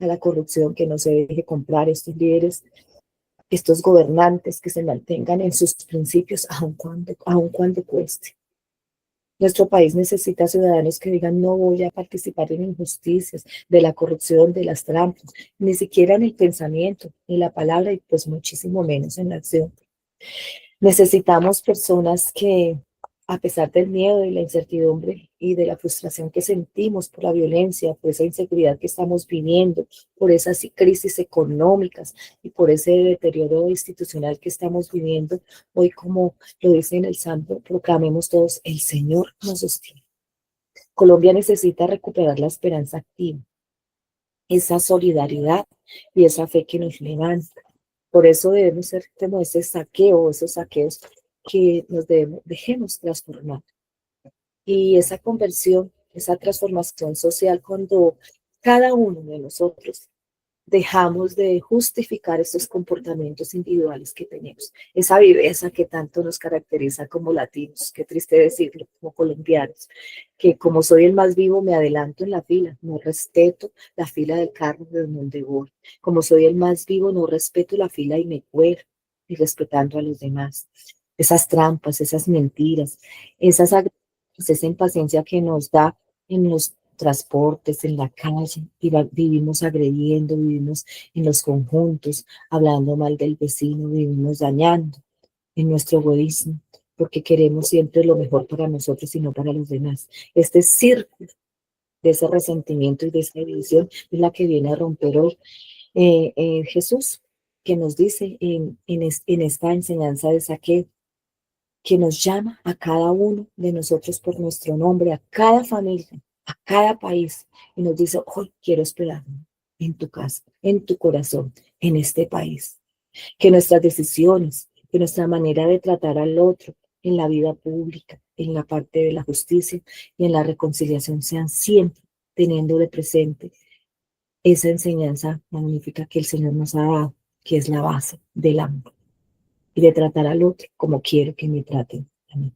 a la corrupción, que no se deje comprar, estos líderes, estos gobernantes que se mantengan en sus principios aun cuando cueste. Nuestro país necesita ciudadanos que digan: no voy a participar en injusticias, de la corrupción, de las trampas, ni siquiera en el pensamiento, ni la palabra, y pues muchísimo menos en la acción. Necesitamos personas que, a pesar del miedo y la incertidumbre y de la frustración que sentimos por la violencia, por esa inseguridad que estamos viviendo, por esas crisis económicas y por ese deterioro institucional que estamos viviendo, hoy, como lo dice en el Santo, proclamemos todos: el Señor nos sostiene. Colombia necesita recuperar la esperanza activa, esa solidaridad y esa fe que nos levanta. Por eso debemos ser como ese saqueo, esos saqueos que nos dejemos transformar. Y esa conversión, esa transformación social, cuando cada uno de nosotros dejamos de justificar esos comportamientos individuales que tenemos, esa viveza que tanto nos caracteriza como latinos, qué triste decirlo, como colombianos, que como soy el más vivo me adelanto en la fila, no respeto la fila del carro de donde voy, como soy el más vivo no respeto la fila y me cuero, y respetando a los demás. Esas trampas, esas mentiras, esa impaciencia que nos da en los transportes, en la calle, vivimos agrediendo, vivimos en los conjuntos, hablando mal del vecino, vivimos dañando en nuestro egoísmo, porque queremos siempre lo mejor para nosotros y no para los demás. Este círculo de ese resentimiento y de esa división es la que viene a romper hoy Jesús, que nos dice en esta enseñanza de Zaqueo, que nos llama a cada uno de nosotros por nuestro nombre, a cada familia, a cada país, y nos dice: hoy quiero esperarme en tu casa, en tu corazón, en este país. Que nuestras decisiones, que nuestra manera de tratar al otro en la vida pública, en la parte de la justicia y en la reconciliación, sean siempre teniendo de presente esa enseñanza magnífica que el Señor nos ha dado, que es la base del amor y de tratar al otro como quiero que me traten a mí.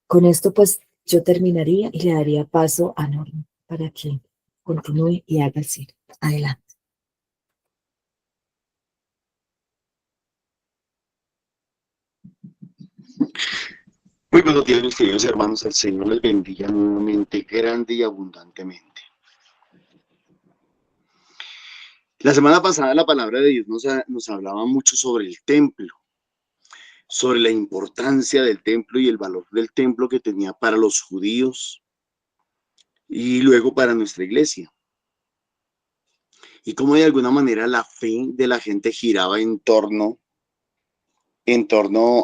Con esto, pues, yo terminaría y le daría paso a Norma para que continúe y haga el cierre. Adelante. Muy buenos días, mis queridos hermanos. El Señor les bendiga nuevamente, grande y abundantemente. La semana pasada la palabra de Dios nos hablaba mucho sobre el templo, sobre la importancia del templo y el valor del templo que tenía para los judíos, y luego para nuestra iglesia. Y como de alguna manera la fe de la gente giraba en torno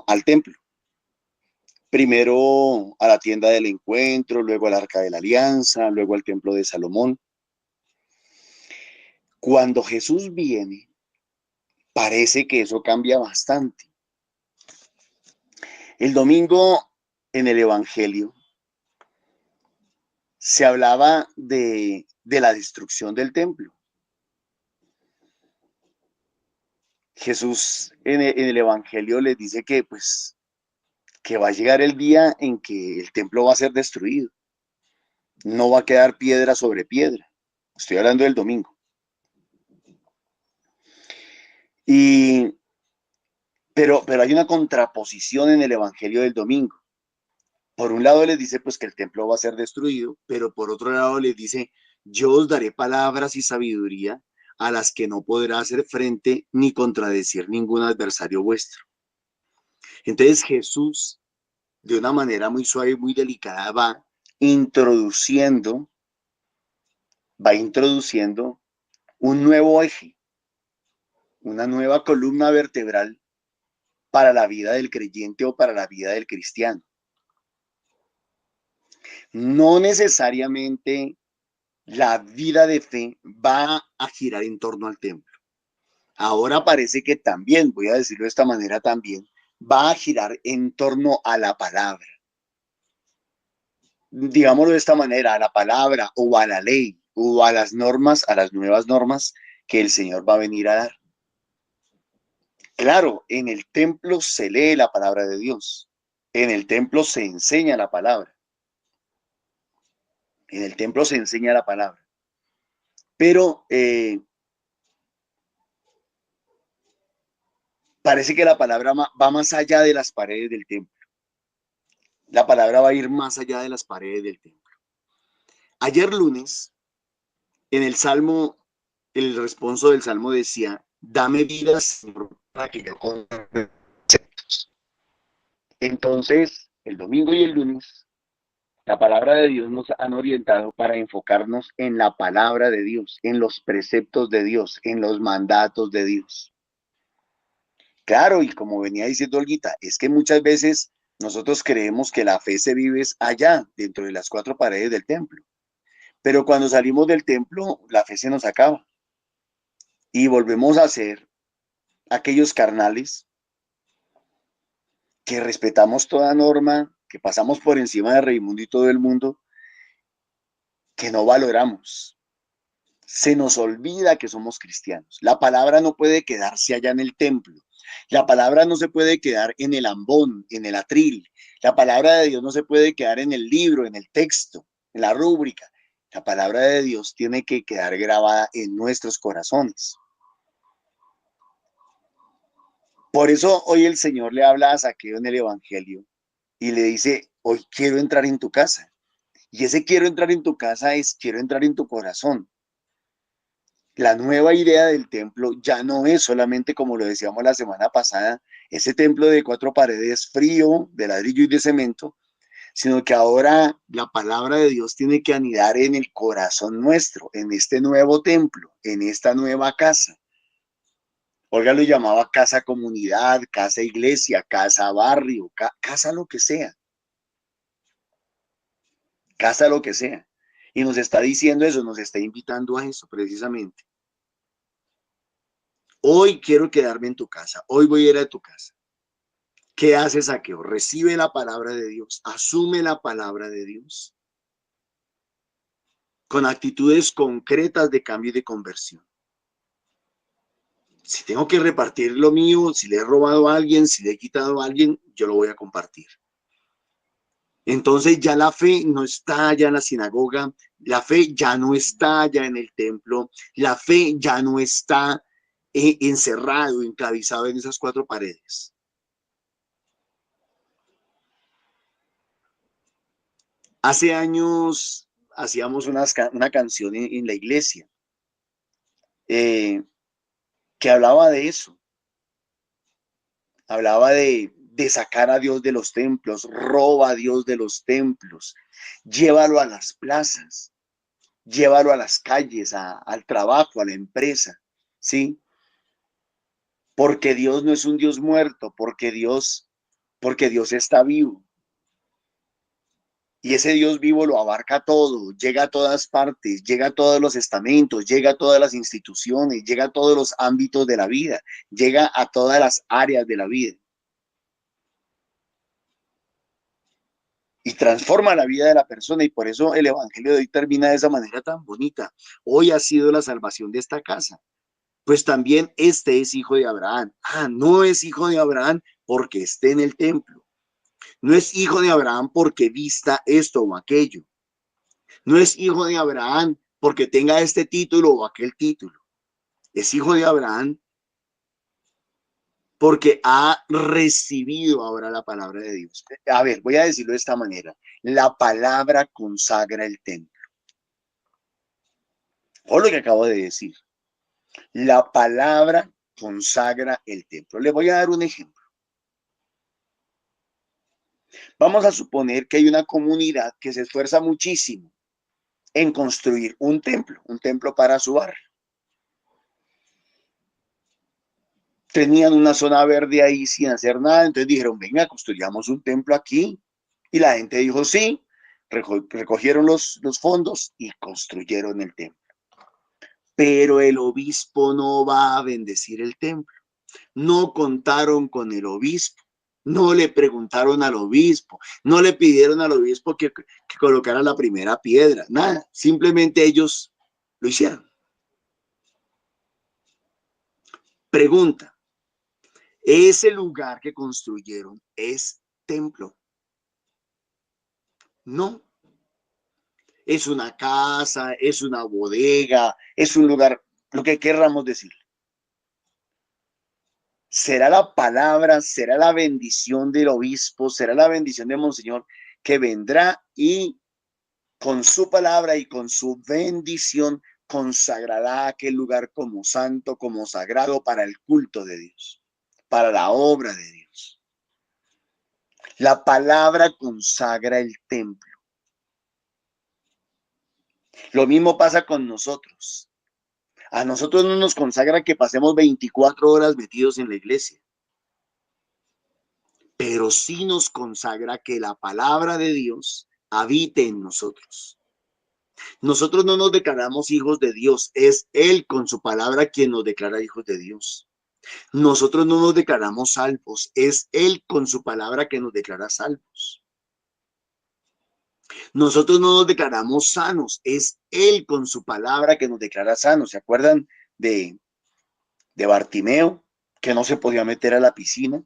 al templo. Primero a la tienda del encuentro, luego al arca de la alianza, luego al templo de Salomón. Cuando Jesús viene, parece que eso cambia bastante. El domingo en el Evangelio se hablaba de la destrucción del templo. Jesús en el Evangelio les dice que pues que va a llegar el día en que el templo va a ser destruido. No va a quedar piedra sobre piedra. Estoy hablando del domingo. Pero hay una contraposición en el Evangelio del domingo. Por un lado les dice pues que el templo va a ser destruido, pero por otro lado les dice, yo os daré palabras y sabiduría a las que no podrá hacer frente ni contradecir ningún adversario vuestro. Entonces Jesús, de una manera muy suave y muy delicada, va introduciendo un nuevo eje, una nueva columna vertebral para la vida del creyente o para la vida del cristiano. No necesariamente la vida de fe va a girar en torno al templo. Ahora parece que también, voy a decirlo de esta manera también, va a girar en torno a la palabra. Digámoslo de esta manera, a la palabra o a la ley o a las normas, a las nuevas normas que el Señor va a venir a dar. Claro, en el templo se lee la palabra de Dios. En el templo se enseña la palabra. En el templo se enseña la palabra. Pero parece que la palabra va más allá de las paredes del templo. La palabra va a ir más allá de las paredes del templo. Ayer lunes, en el Salmo, el responso del Salmo decía, dame vida, Señor, para que yo conozca tus preceptos. Entonces, el domingo y el lunes, la palabra de Dios nos han orientado para enfocarnos en la palabra de Dios, en los preceptos de Dios, en los mandatos de Dios. Claro, y como venía diciendo Olguita, es que muchas veces nosotros creemos que la fe se vive allá, dentro de las cuatro paredes del templo. Pero cuando salimos del templo, la fe se nos acaba. Y volvemos a ser aquellos carnales que respetamos toda norma, que pasamos por encima de Raimundo y todo el mundo, que no valoramos. Se nos olvida que somos cristianos. La palabra no puede quedarse allá en el templo. La palabra no se puede quedar en el ambón, en el atril. La palabra de Dios no se puede quedar en el libro, en el texto, en la rúbrica. La palabra de Dios tiene que quedar grabada en nuestros corazones. Por eso hoy el Señor le habla a Zaqueo en el Evangelio y le dice, hoy quiero entrar en tu casa. Y ese quiero entrar en tu casa es quiero entrar en tu corazón. La nueva idea del templo ya no es solamente, como lo decíamos la semana pasada, ese templo de cuatro paredes frío, de ladrillo y de cemento, sino que ahora la palabra de Dios tiene que anidar en el corazón nuestro, en este nuevo templo, en esta nueva casa. Olga lo llamaba casa comunidad, casa iglesia, casa barrio, casa lo que sea. Casa lo que sea. Y nos está diciendo eso, nos está invitando a eso precisamente. Hoy quiero quedarme en tu casa, hoy voy a ir a tu casa. ¿Qué hace Zaqueo? Recibe la palabra de Dios, asume la palabra de Dios con actitudes concretas de cambio y de conversión. Si tengo que repartir lo mío, si le he robado a alguien, si le he quitado a alguien, yo lo voy a compartir. Entonces ya la fe no está allá en la sinagoga, la fe ya no está allá en el templo, la fe ya no está encerrado, enclavizado en esas cuatro paredes. Hace años hacíamos una canción en la iglesia que hablaba de eso, hablaba de sacar a Dios de los templos, roba a Dios de los templos, llévalo a las plazas. llévalo a las calles, al trabajo, a la empresa, ¿sí? Porque Dios no es un Dios muerto, porque Dios está vivo. Y ese Dios vivo lo abarca todo, llega a todas partes, llega a todos los estamentos, llega a todas las instituciones, llega a todos los ámbitos de la vida, llega a todas las áreas de la vida. Y transforma la vida de la persona, y por eso el evangelio de hoy termina de esa manera tan bonita. Hoy ha sido la salvación de esta casa. Pues también este es hijo de Abraham. No es hijo de Abraham porque esté en el templo. No es hijo de Abraham porque vista esto o aquello. No es hijo de Abraham porque tenga este título o aquel título. Es hijo de Abraham porque ha recibido ahora la palabra de Dios. A ver, voy a decirlo de esta manera. La palabra consagra el templo. O lo que acabo de decir. La palabra consagra el templo. Le voy a dar un ejemplo. Vamos a suponer que hay una comunidad que se esfuerza muchísimo en construir un templo para su barrio. Tenían una zona verde ahí sin hacer nada, entonces dijeron, venga, construyamos un templo aquí. Y la gente dijo, sí, recogieron los fondos y construyeron el templo. Pero el obispo no va a bendecir el templo. No contaron con el obispo. No le preguntaron al obispo, no le pidieron al obispo que colocara la primera piedra, nada, simplemente ellos lo hicieron. Pregunta, ¿ese lugar que construyeron es templo? No. Es una casa, es una bodega, es un lugar, lo que querramos decir. Será la palabra, será la bendición del obispo, será la bendición de Monseñor que vendrá y con su palabra y con su bendición consagrará aquel lugar como santo, como sagrado para el culto de Dios, para la obra de Dios. La palabra consagra el templo. Lo mismo pasa con nosotros. A nosotros no nos consagra que pasemos 24 horas metidos en la iglesia, pero sí nos consagra que la palabra de Dios habite en nosotros. Nosotros no nos declaramos hijos de Dios, es Él con su palabra quien nos declara hijos de Dios. Nosotros no nos declaramos salvos, es Él con su palabra que nos declara salvos. Nosotros no nos declaramos sanos, es Él con su palabra que nos declara sanos. ¿Se acuerdan de Bartimeo, que no se podía meter a la piscina?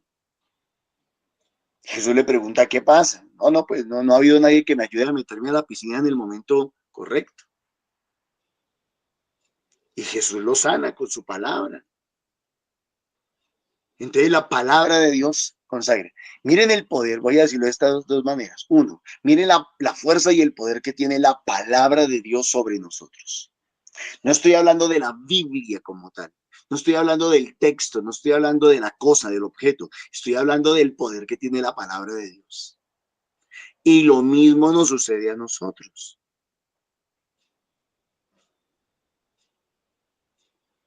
Jesús le pregunta, ¿qué pasa? No, pues no ha habido nadie que me ayude a meterme a la piscina en el momento correcto. Y Jesús lo sana con su palabra. Entonces la palabra de Dios consagra. Miren el poder, voy a decirlo de estas dos maneras. Uno, miren la fuerza y el poder que tiene la palabra de Dios sobre nosotros. No estoy hablando de la Biblia como tal. No estoy hablando del texto, no estoy hablando de la cosa, del objeto. Estoy hablando del poder que tiene la palabra de Dios. Y lo mismo nos sucede a nosotros.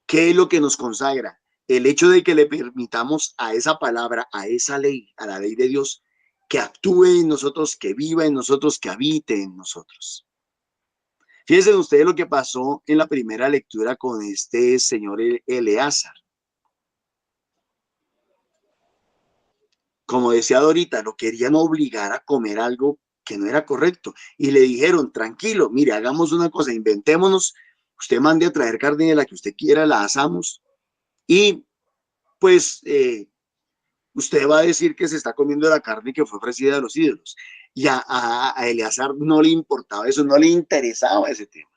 ¿Qué es lo que nos consagra? El hecho de que le permitamos a esa palabra, a esa ley, a la ley de Dios, que actúe en nosotros, que viva en nosotros, que habite en nosotros. Fíjense ustedes lo que pasó en la primera lectura con este señor Eleazar. Como decía Dorita, lo querían obligar a comer algo que no era correcto. Y le dijeron, tranquilo, mire, hagamos una cosa, inventémonos, usted mande a traer carne de la que usted quiera, la asamos y pues usted va a decir que se está comiendo la carne que fue ofrecida a los ídolos. Y a Eleazar no le importaba eso, no le interesaba ese tema.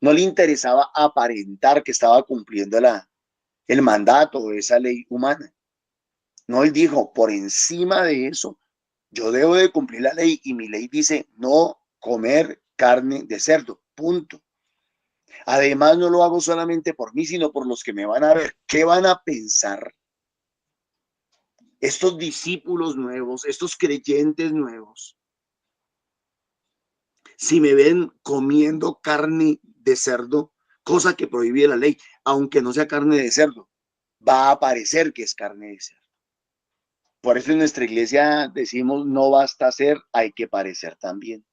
No le interesaba aparentar que estaba cumpliendo el mandato o esa ley humana. No, él dijo, por encima de eso, yo debo de cumplir la ley y mi ley dice no comer carne de cerdo, punto. Además, no lo hago solamente por mí, sino por los que me van a ver. ¿Qué van a pensar estos discípulos nuevos, estos creyentes nuevos? Si me ven comiendo carne de cerdo, cosa que prohíbe la ley, aunque no sea carne de cerdo, va a parecer que es carne de cerdo. Por eso en nuestra iglesia decimos, no basta ser, hay que parecer también.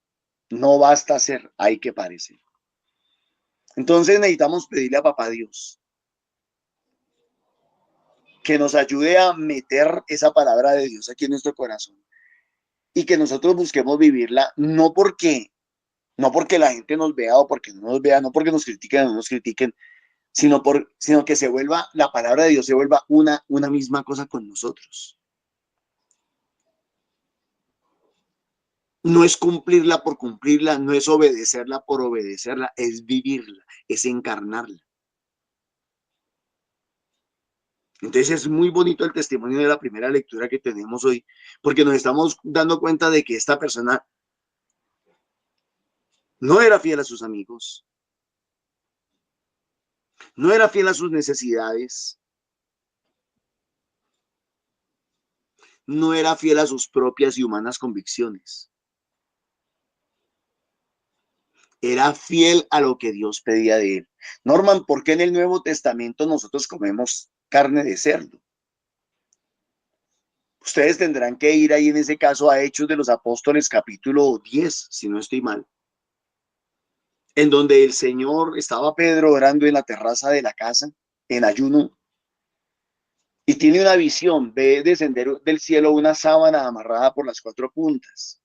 No basta ser, hay que parecer. Entonces necesitamos pedirle a Papá Dios que nos ayude a meter esa palabra de Dios aquí en nuestro corazón y que nosotros busquemos vivirla, no porque la gente nos vea o porque no nos vea, no porque nos critiquen o no nos critiquen, sino que se vuelva, la palabra de Dios se vuelva una misma cosa con nosotros. No es cumplirla por cumplirla, no es obedecerla por obedecerla, es vivirla, es encarnarla. Entonces es muy bonito el testimonio de la primera lectura que tenemos hoy, porque nos estamos dando cuenta de que esta persona no era fiel a sus amigos, no era fiel a sus necesidades, no era fiel a sus propias y humanas convicciones. Era fiel a lo que Dios pedía de él. Norman, ¿por qué en el Nuevo Testamento nosotros comemos carne de cerdo? Ustedes tendrán que ir ahí en ese caso a Hechos de los Apóstoles capítulo 10, si no estoy mal, en donde el Señor estaba Pedro orando en la terraza de la casa, en ayuno, y tiene una visión, ve descender del cielo una sábana amarrada por las cuatro puntas,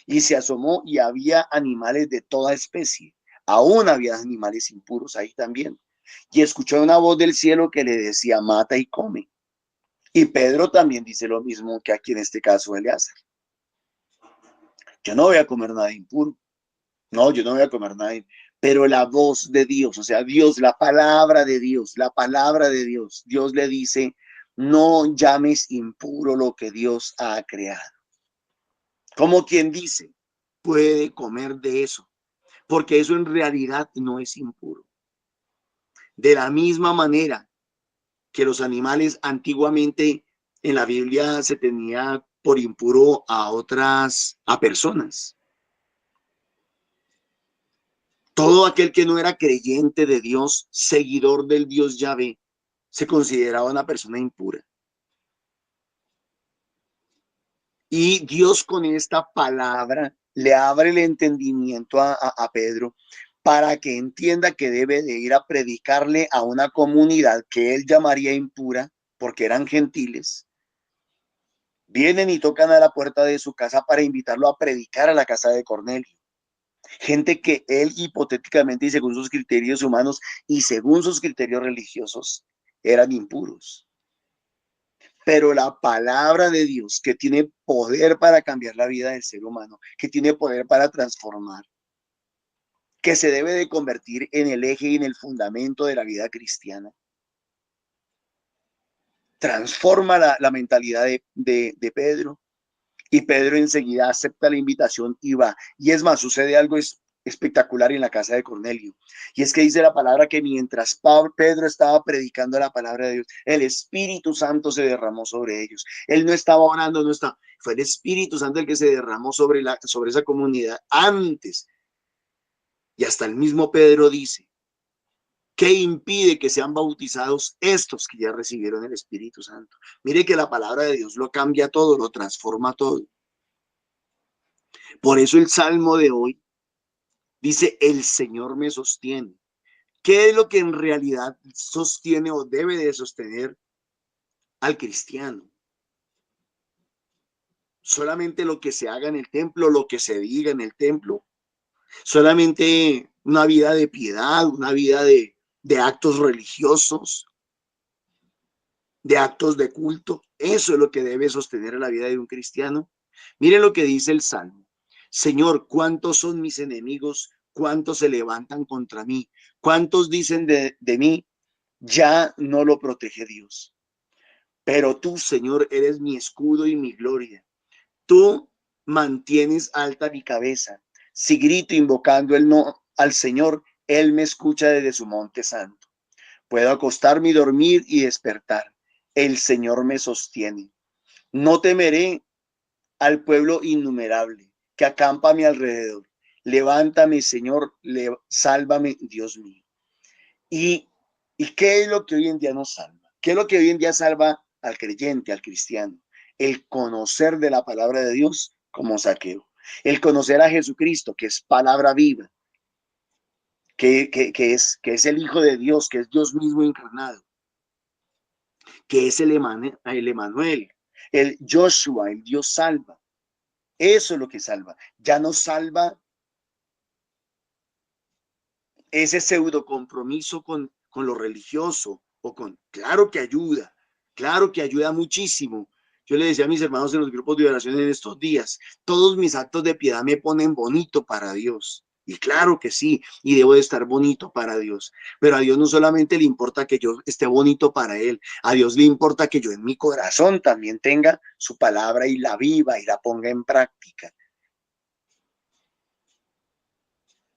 y se asomó y había animales de toda especie, aún había animales impuros ahí también, y escuchó una voz del cielo que le decía, mata y come. Y Pedro también dice lo mismo que aquí en este caso Eleazar. Yo no voy a comer nada impuro. No, yo no voy a comer nada. Pero la voz de Dios, o sea, Dios, la palabra de Dios, Dios le dice, no llames impuro lo que Dios ha creado. Como quien dice, puede comer de eso, porque eso en realidad no es impuro. De la misma manera que los animales antiguamente en la Biblia se tenía por impuro a personas. Todo aquel que no era creyente de Dios, seguidor del Dios Yahvé, se consideraba una persona impura. Y Dios con esta palabra le abre el entendimiento a Pedro para que entienda que debe de ir a predicarle a una comunidad que él llamaría impura, porque eran gentiles. Vienen y tocan a la puerta de su casa para invitarlo a predicar a la casa de Cornelio. Gente que él hipotéticamente y según sus criterios humanos y según sus criterios religiosos eran impuros. Pero la palabra de Dios, que tiene poder para cambiar la vida del ser humano, que tiene poder para transformar, que se debe de convertir en el eje y en el fundamento de la vida cristiana, transforma la mentalidad de Pedro. Y Pedro enseguida acepta la invitación y va. Y es más, sucede algo espectacular en la casa de Cornelio. Y es que dice la palabra que mientras Pedro estaba predicando la palabra de Dios, el Espíritu Santo se derramó sobre ellos. Él no estaba orando, fue el Espíritu Santo el que se derramó sobre esa comunidad antes. Y hasta el mismo Pedro dice, ¿qué impide que sean bautizados estos que ya recibieron el Espíritu Santo? Mire que la palabra de Dios lo cambia todo, lo transforma todo. Por eso el Salmo de hoy dice, el Señor me sostiene. ¿Qué es lo que en realidad sostiene o debe de sostener al cristiano? Solamente lo que se haga en el templo, lo que se diga en el templo. Solamente una vida de piedad, una vida de actos religiosos, de actos de culto. Eso es lo que debe sostener la vida de un cristiano. Mire lo que dice el Salmo. Señor, ¿cuántos son mis enemigos? ¿Cuántos se levantan contra mí? ¿Cuántos dicen de mí? Ya no lo protege Dios. Pero tú, Señor, eres mi escudo y mi gloria. Tú mantienes alta mi cabeza. Si grito invocando al Señor, Él me escucha desde su monte santo. Puedo acostarme y dormir y despertar. El Señor me sostiene. No temeré al pueblo innumerable que acampa a mi alrededor. Levántame, Señor, sálvame, Dios mío. ¿Y qué es lo que hoy en día nos salva? ¿Qué es lo que hoy en día salva al creyente, al cristiano? El conocer de la palabra de Dios como Zaqueo. El conocer a Jesucristo, que es palabra viva, que es el Hijo de Dios, que es Dios mismo encarnado, que es el Emanuel, el Joshua, el Dios salva. Eso es lo que salva. Ya no salva ese pseudo compromiso con lo religioso o claro que ayuda muchísimo. Yo le decía a mis hermanos en los grupos de oración en estos días, todos mis actos de piedad me ponen bonito para Dios. Y claro que sí, y debo de estar bonito para Dios. Pero a Dios no solamente le importa que yo esté bonito para Él, a Dios le importa que yo en mi corazón también tenga su palabra y la viva y la ponga en práctica.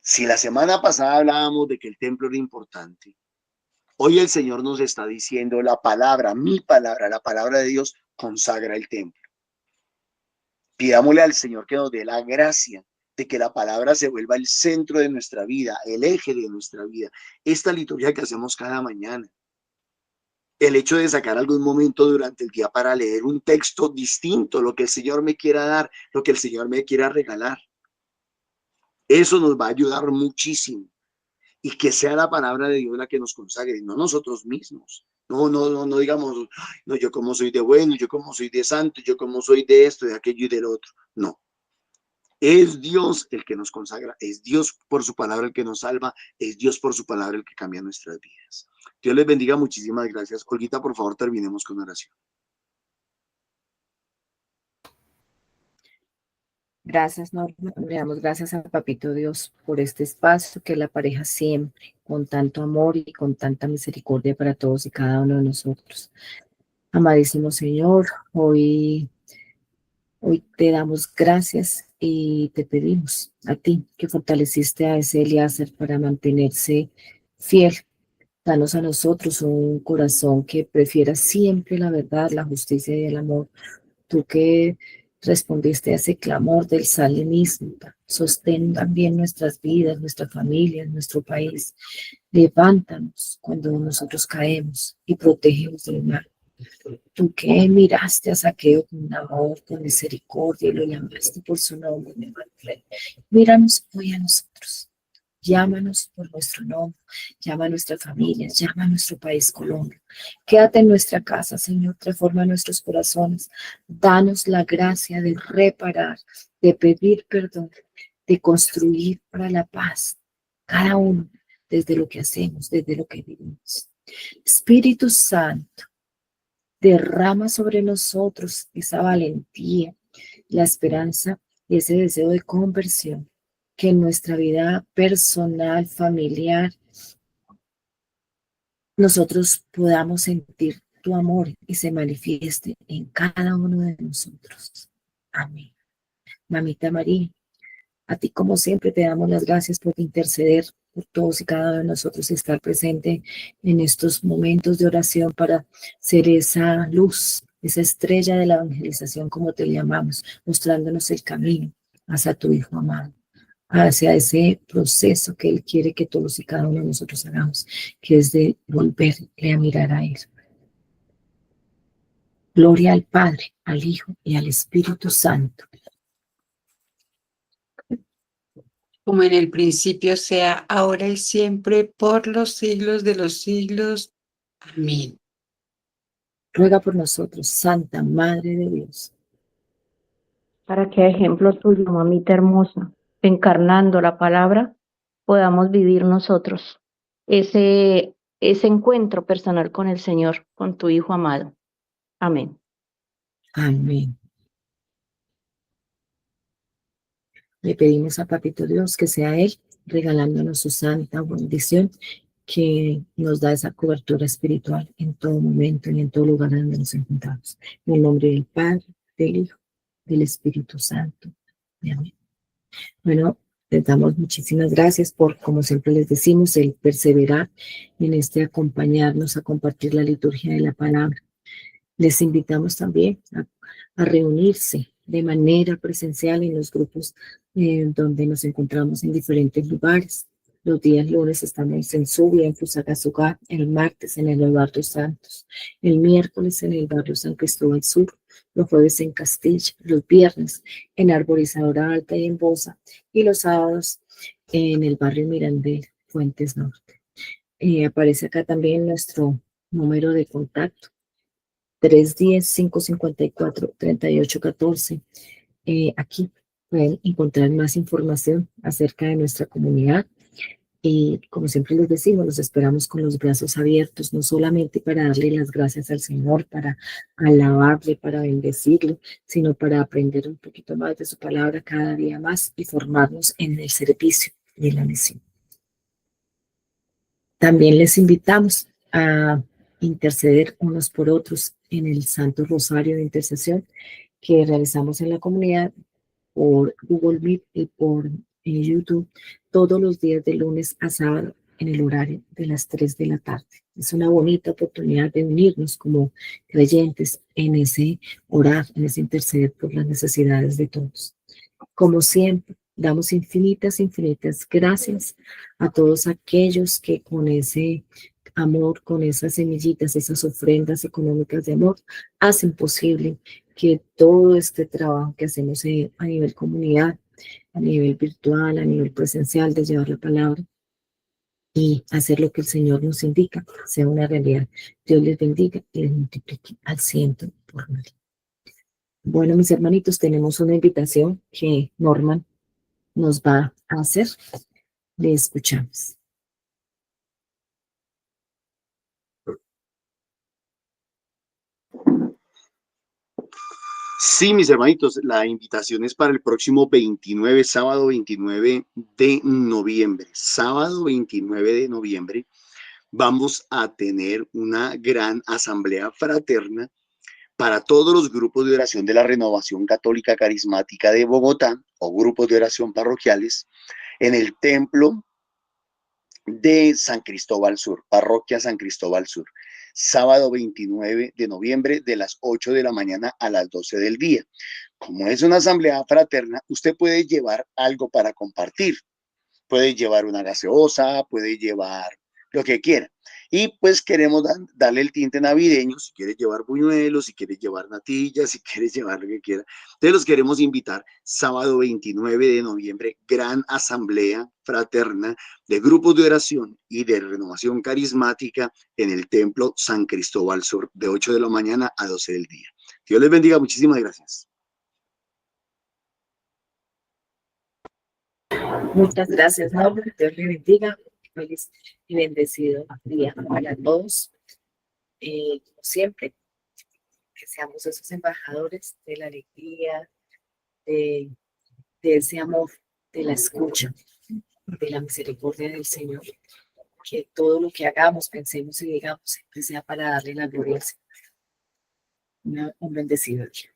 Si la semana pasada hablábamos de que el templo era importante, hoy el Señor nos está diciendo la palabra, mi palabra, la palabra de Dios consagra el templo. Pidámosle al Señor que nos dé la gracia de que la palabra se vuelva el centro de nuestra vida, el eje de nuestra vida. Esta liturgia que hacemos cada mañana, el hecho de sacar algún momento durante el día para leer un texto distinto, lo que el Señor me quiera dar, lo que el Señor me quiera regalar, eso nos va a ayudar muchísimo. Y que sea la palabra de Dios la que nos consagre, no nosotros mismos. No digamos, no, yo como soy de bueno, yo como soy de santo, yo como soy de esto, de aquello y del otro. No. Es Dios el que nos consagra, es Dios por su palabra el que nos salva, es Dios por su palabra el que cambia nuestras vidas. Dios les bendiga, muchísimas gracias. Olguita, por favor, terminemos con oración. Gracias, Norma. Le damos gracias a Papito Dios por este espacio que la pareja siempre, con tanto amor y con tanta misericordia para todos y cada uno de nosotros. Amadísimo Señor, hoy te damos gracias y te pedimos a ti que fortaleciste a ese Eliezer para mantenerse fiel. Danos a nosotros un corazón que prefiera siempre la verdad, la justicia y el amor. Tú que respondiste a ese clamor del salmista, sostén también nuestras vidas, nuestra familia, nuestro país. Levántanos cuando nosotros caemos y protégenos del mal. Tú que miraste a Zaqueo con amor, con misericordia y lo llamaste por su nombre, míranos hoy a nosotros. Llámanos por nuestro nombre, llama a nuestra familia, llama a nuestro país Colombia. Quédate en nuestra casa, Señor, transforma nuestros corazones. Danos la gracia de reparar, de pedir perdón, de construir para la paz, cada uno desde lo que hacemos, desde lo que vivimos. Espíritu Santo, derrama sobre nosotros esa valentía, la esperanza y ese deseo de conversión, que en nuestra vida personal, familiar, nosotros podamos sentir tu amor y se manifieste en cada uno de nosotros. Amén. Mamita María, a ti como siempre te damos las gracias por interceder por todos y cada uno de nosotros y estar presente en estos momentos de oración para ser esa luz, esa estrella de la evangelización, como te llamamos, mostrándonos el camino hacia tu Hijo amado, hacia ese proceso que Él quiere que todos y cada uno de nosotros hagamos, que es de volverle a mirar a Él. Gloria al Padre, al Hijo y al Espíritu Santo. Como en el principio, sea ahora y siempre, por los siglos de los siglos. Amén. Ruega por nosotros, Santa Madre de Dios, Para que a ejemplo tuyo, mamita hermosa, encarnando la palabra, podamos vivir nosotros ese encuentro personal con el Señor, con tu Hijo amado. Amén. amén. Le pedimos a Papito Dios que sea Él regalándonos su santa bendición, que nos da esa cobertura espiritual en todo momento y en todo lugar donde nos encontramos. En el nombre del Padre, del Hijo, del Espíritu Santo. Amén. Bueno, les damos muchísimas gracias por, como siempre les decimos, el perseverar en acompañarnos a compartir la liturgia de la palabra. Les invitamos también a reunirse de manera presencial en los grupos donde nos encontramos en diferentes lugares. Los días lunes estamos en Subia, en Fusagasugá, el martes en el barrio Santos, el miércoles en el barrio San Cristóbal Sur, los jueves en Castilla, los viernes en Arborizadora Alta y en Bosa, y los sábados en el barrio Mirandel, Fuentes Norte. Aparece acá también nuestro número de contacto, 310-554-3814. Aquí pueden encontrar más información acerca de nuestra comunidad. Y como siempre les decimos, los esperamos con los brazos abiertos, no solamente para darle las gracias al Señor, para alabarle, para bendecirlo, sino para aprender un poquito más de su palabra cada día más y formarnos en el servicio de la misión. También les invitamos a interceder unos por otros en el Santo Rosario de Intercesión que realizamos en la comunidad por Google Meet y por YouTube todos los días de lunes a sábado en el horario de las 3 de la tarde. Es una bonita oportunidad de unirnos como creyentes en ese orar, en ese interceder por las necesidades de todos. Como siempre, damos infinitas gracias a todos aquellos que con ese amor, con esas semillitas, esas ofrendas económicas de amor, hacen posible que todo este trabajo que hacemos a nivel comunidad, a nivel virtual, a nivel presencial, de llevar la palabra y hacer lo que el Señor nos indica, sea una realidad. Dios les bendiga y les multiplique al 100 por mil. Bueno, mis hermanitos, tenemos una invitación que Norman nos va a hacer. Le escuchamos. Sí, mis hermanitos, la invitación es para el próximo 29, sábado 29 de noviembre. Sábado 29 de noviembre vamos a tener una gran asamblea fraterna para todos los grupos de oración de la Renovación Católica Carismática de Bogotá o grupos de oración parroquiales en el templo de San Cristóbal Sur, parroquia San Cristóbal Sur, sábado 29 de noviembre de las 8 de la mañana a las 12 del día. Como es una asamblea fraterna, usted puede llevar algo para compartir. Puede llevar una gaseosa, puede llevar lo que quiera. Y pues queremos darle el tinte navideño, si quieres llevar buñuelos, si quieres llevar natillas, si quieres llevar lo que quiera. Entonces los queremos invitar sábado 29 de noviembre, gran asamblea fraterna de grupos de oración y de renovación carismática en el templo San Cristóbal Sur, de 8 de la mañana a 12 del día. Dios les bendiga, muchísimas gracias. Muchas gracias, Norma. Dios le bendiga. Feliz y bendecido día para todos. Como siempre, que seamos esos embajadores de la alegría, de ese amor, de la escucha, de la misericordia del Señor. Que todo lo que hagamos, pensemos y digamos, siempre sea para darle la gloria al Señor. Un bendecido día.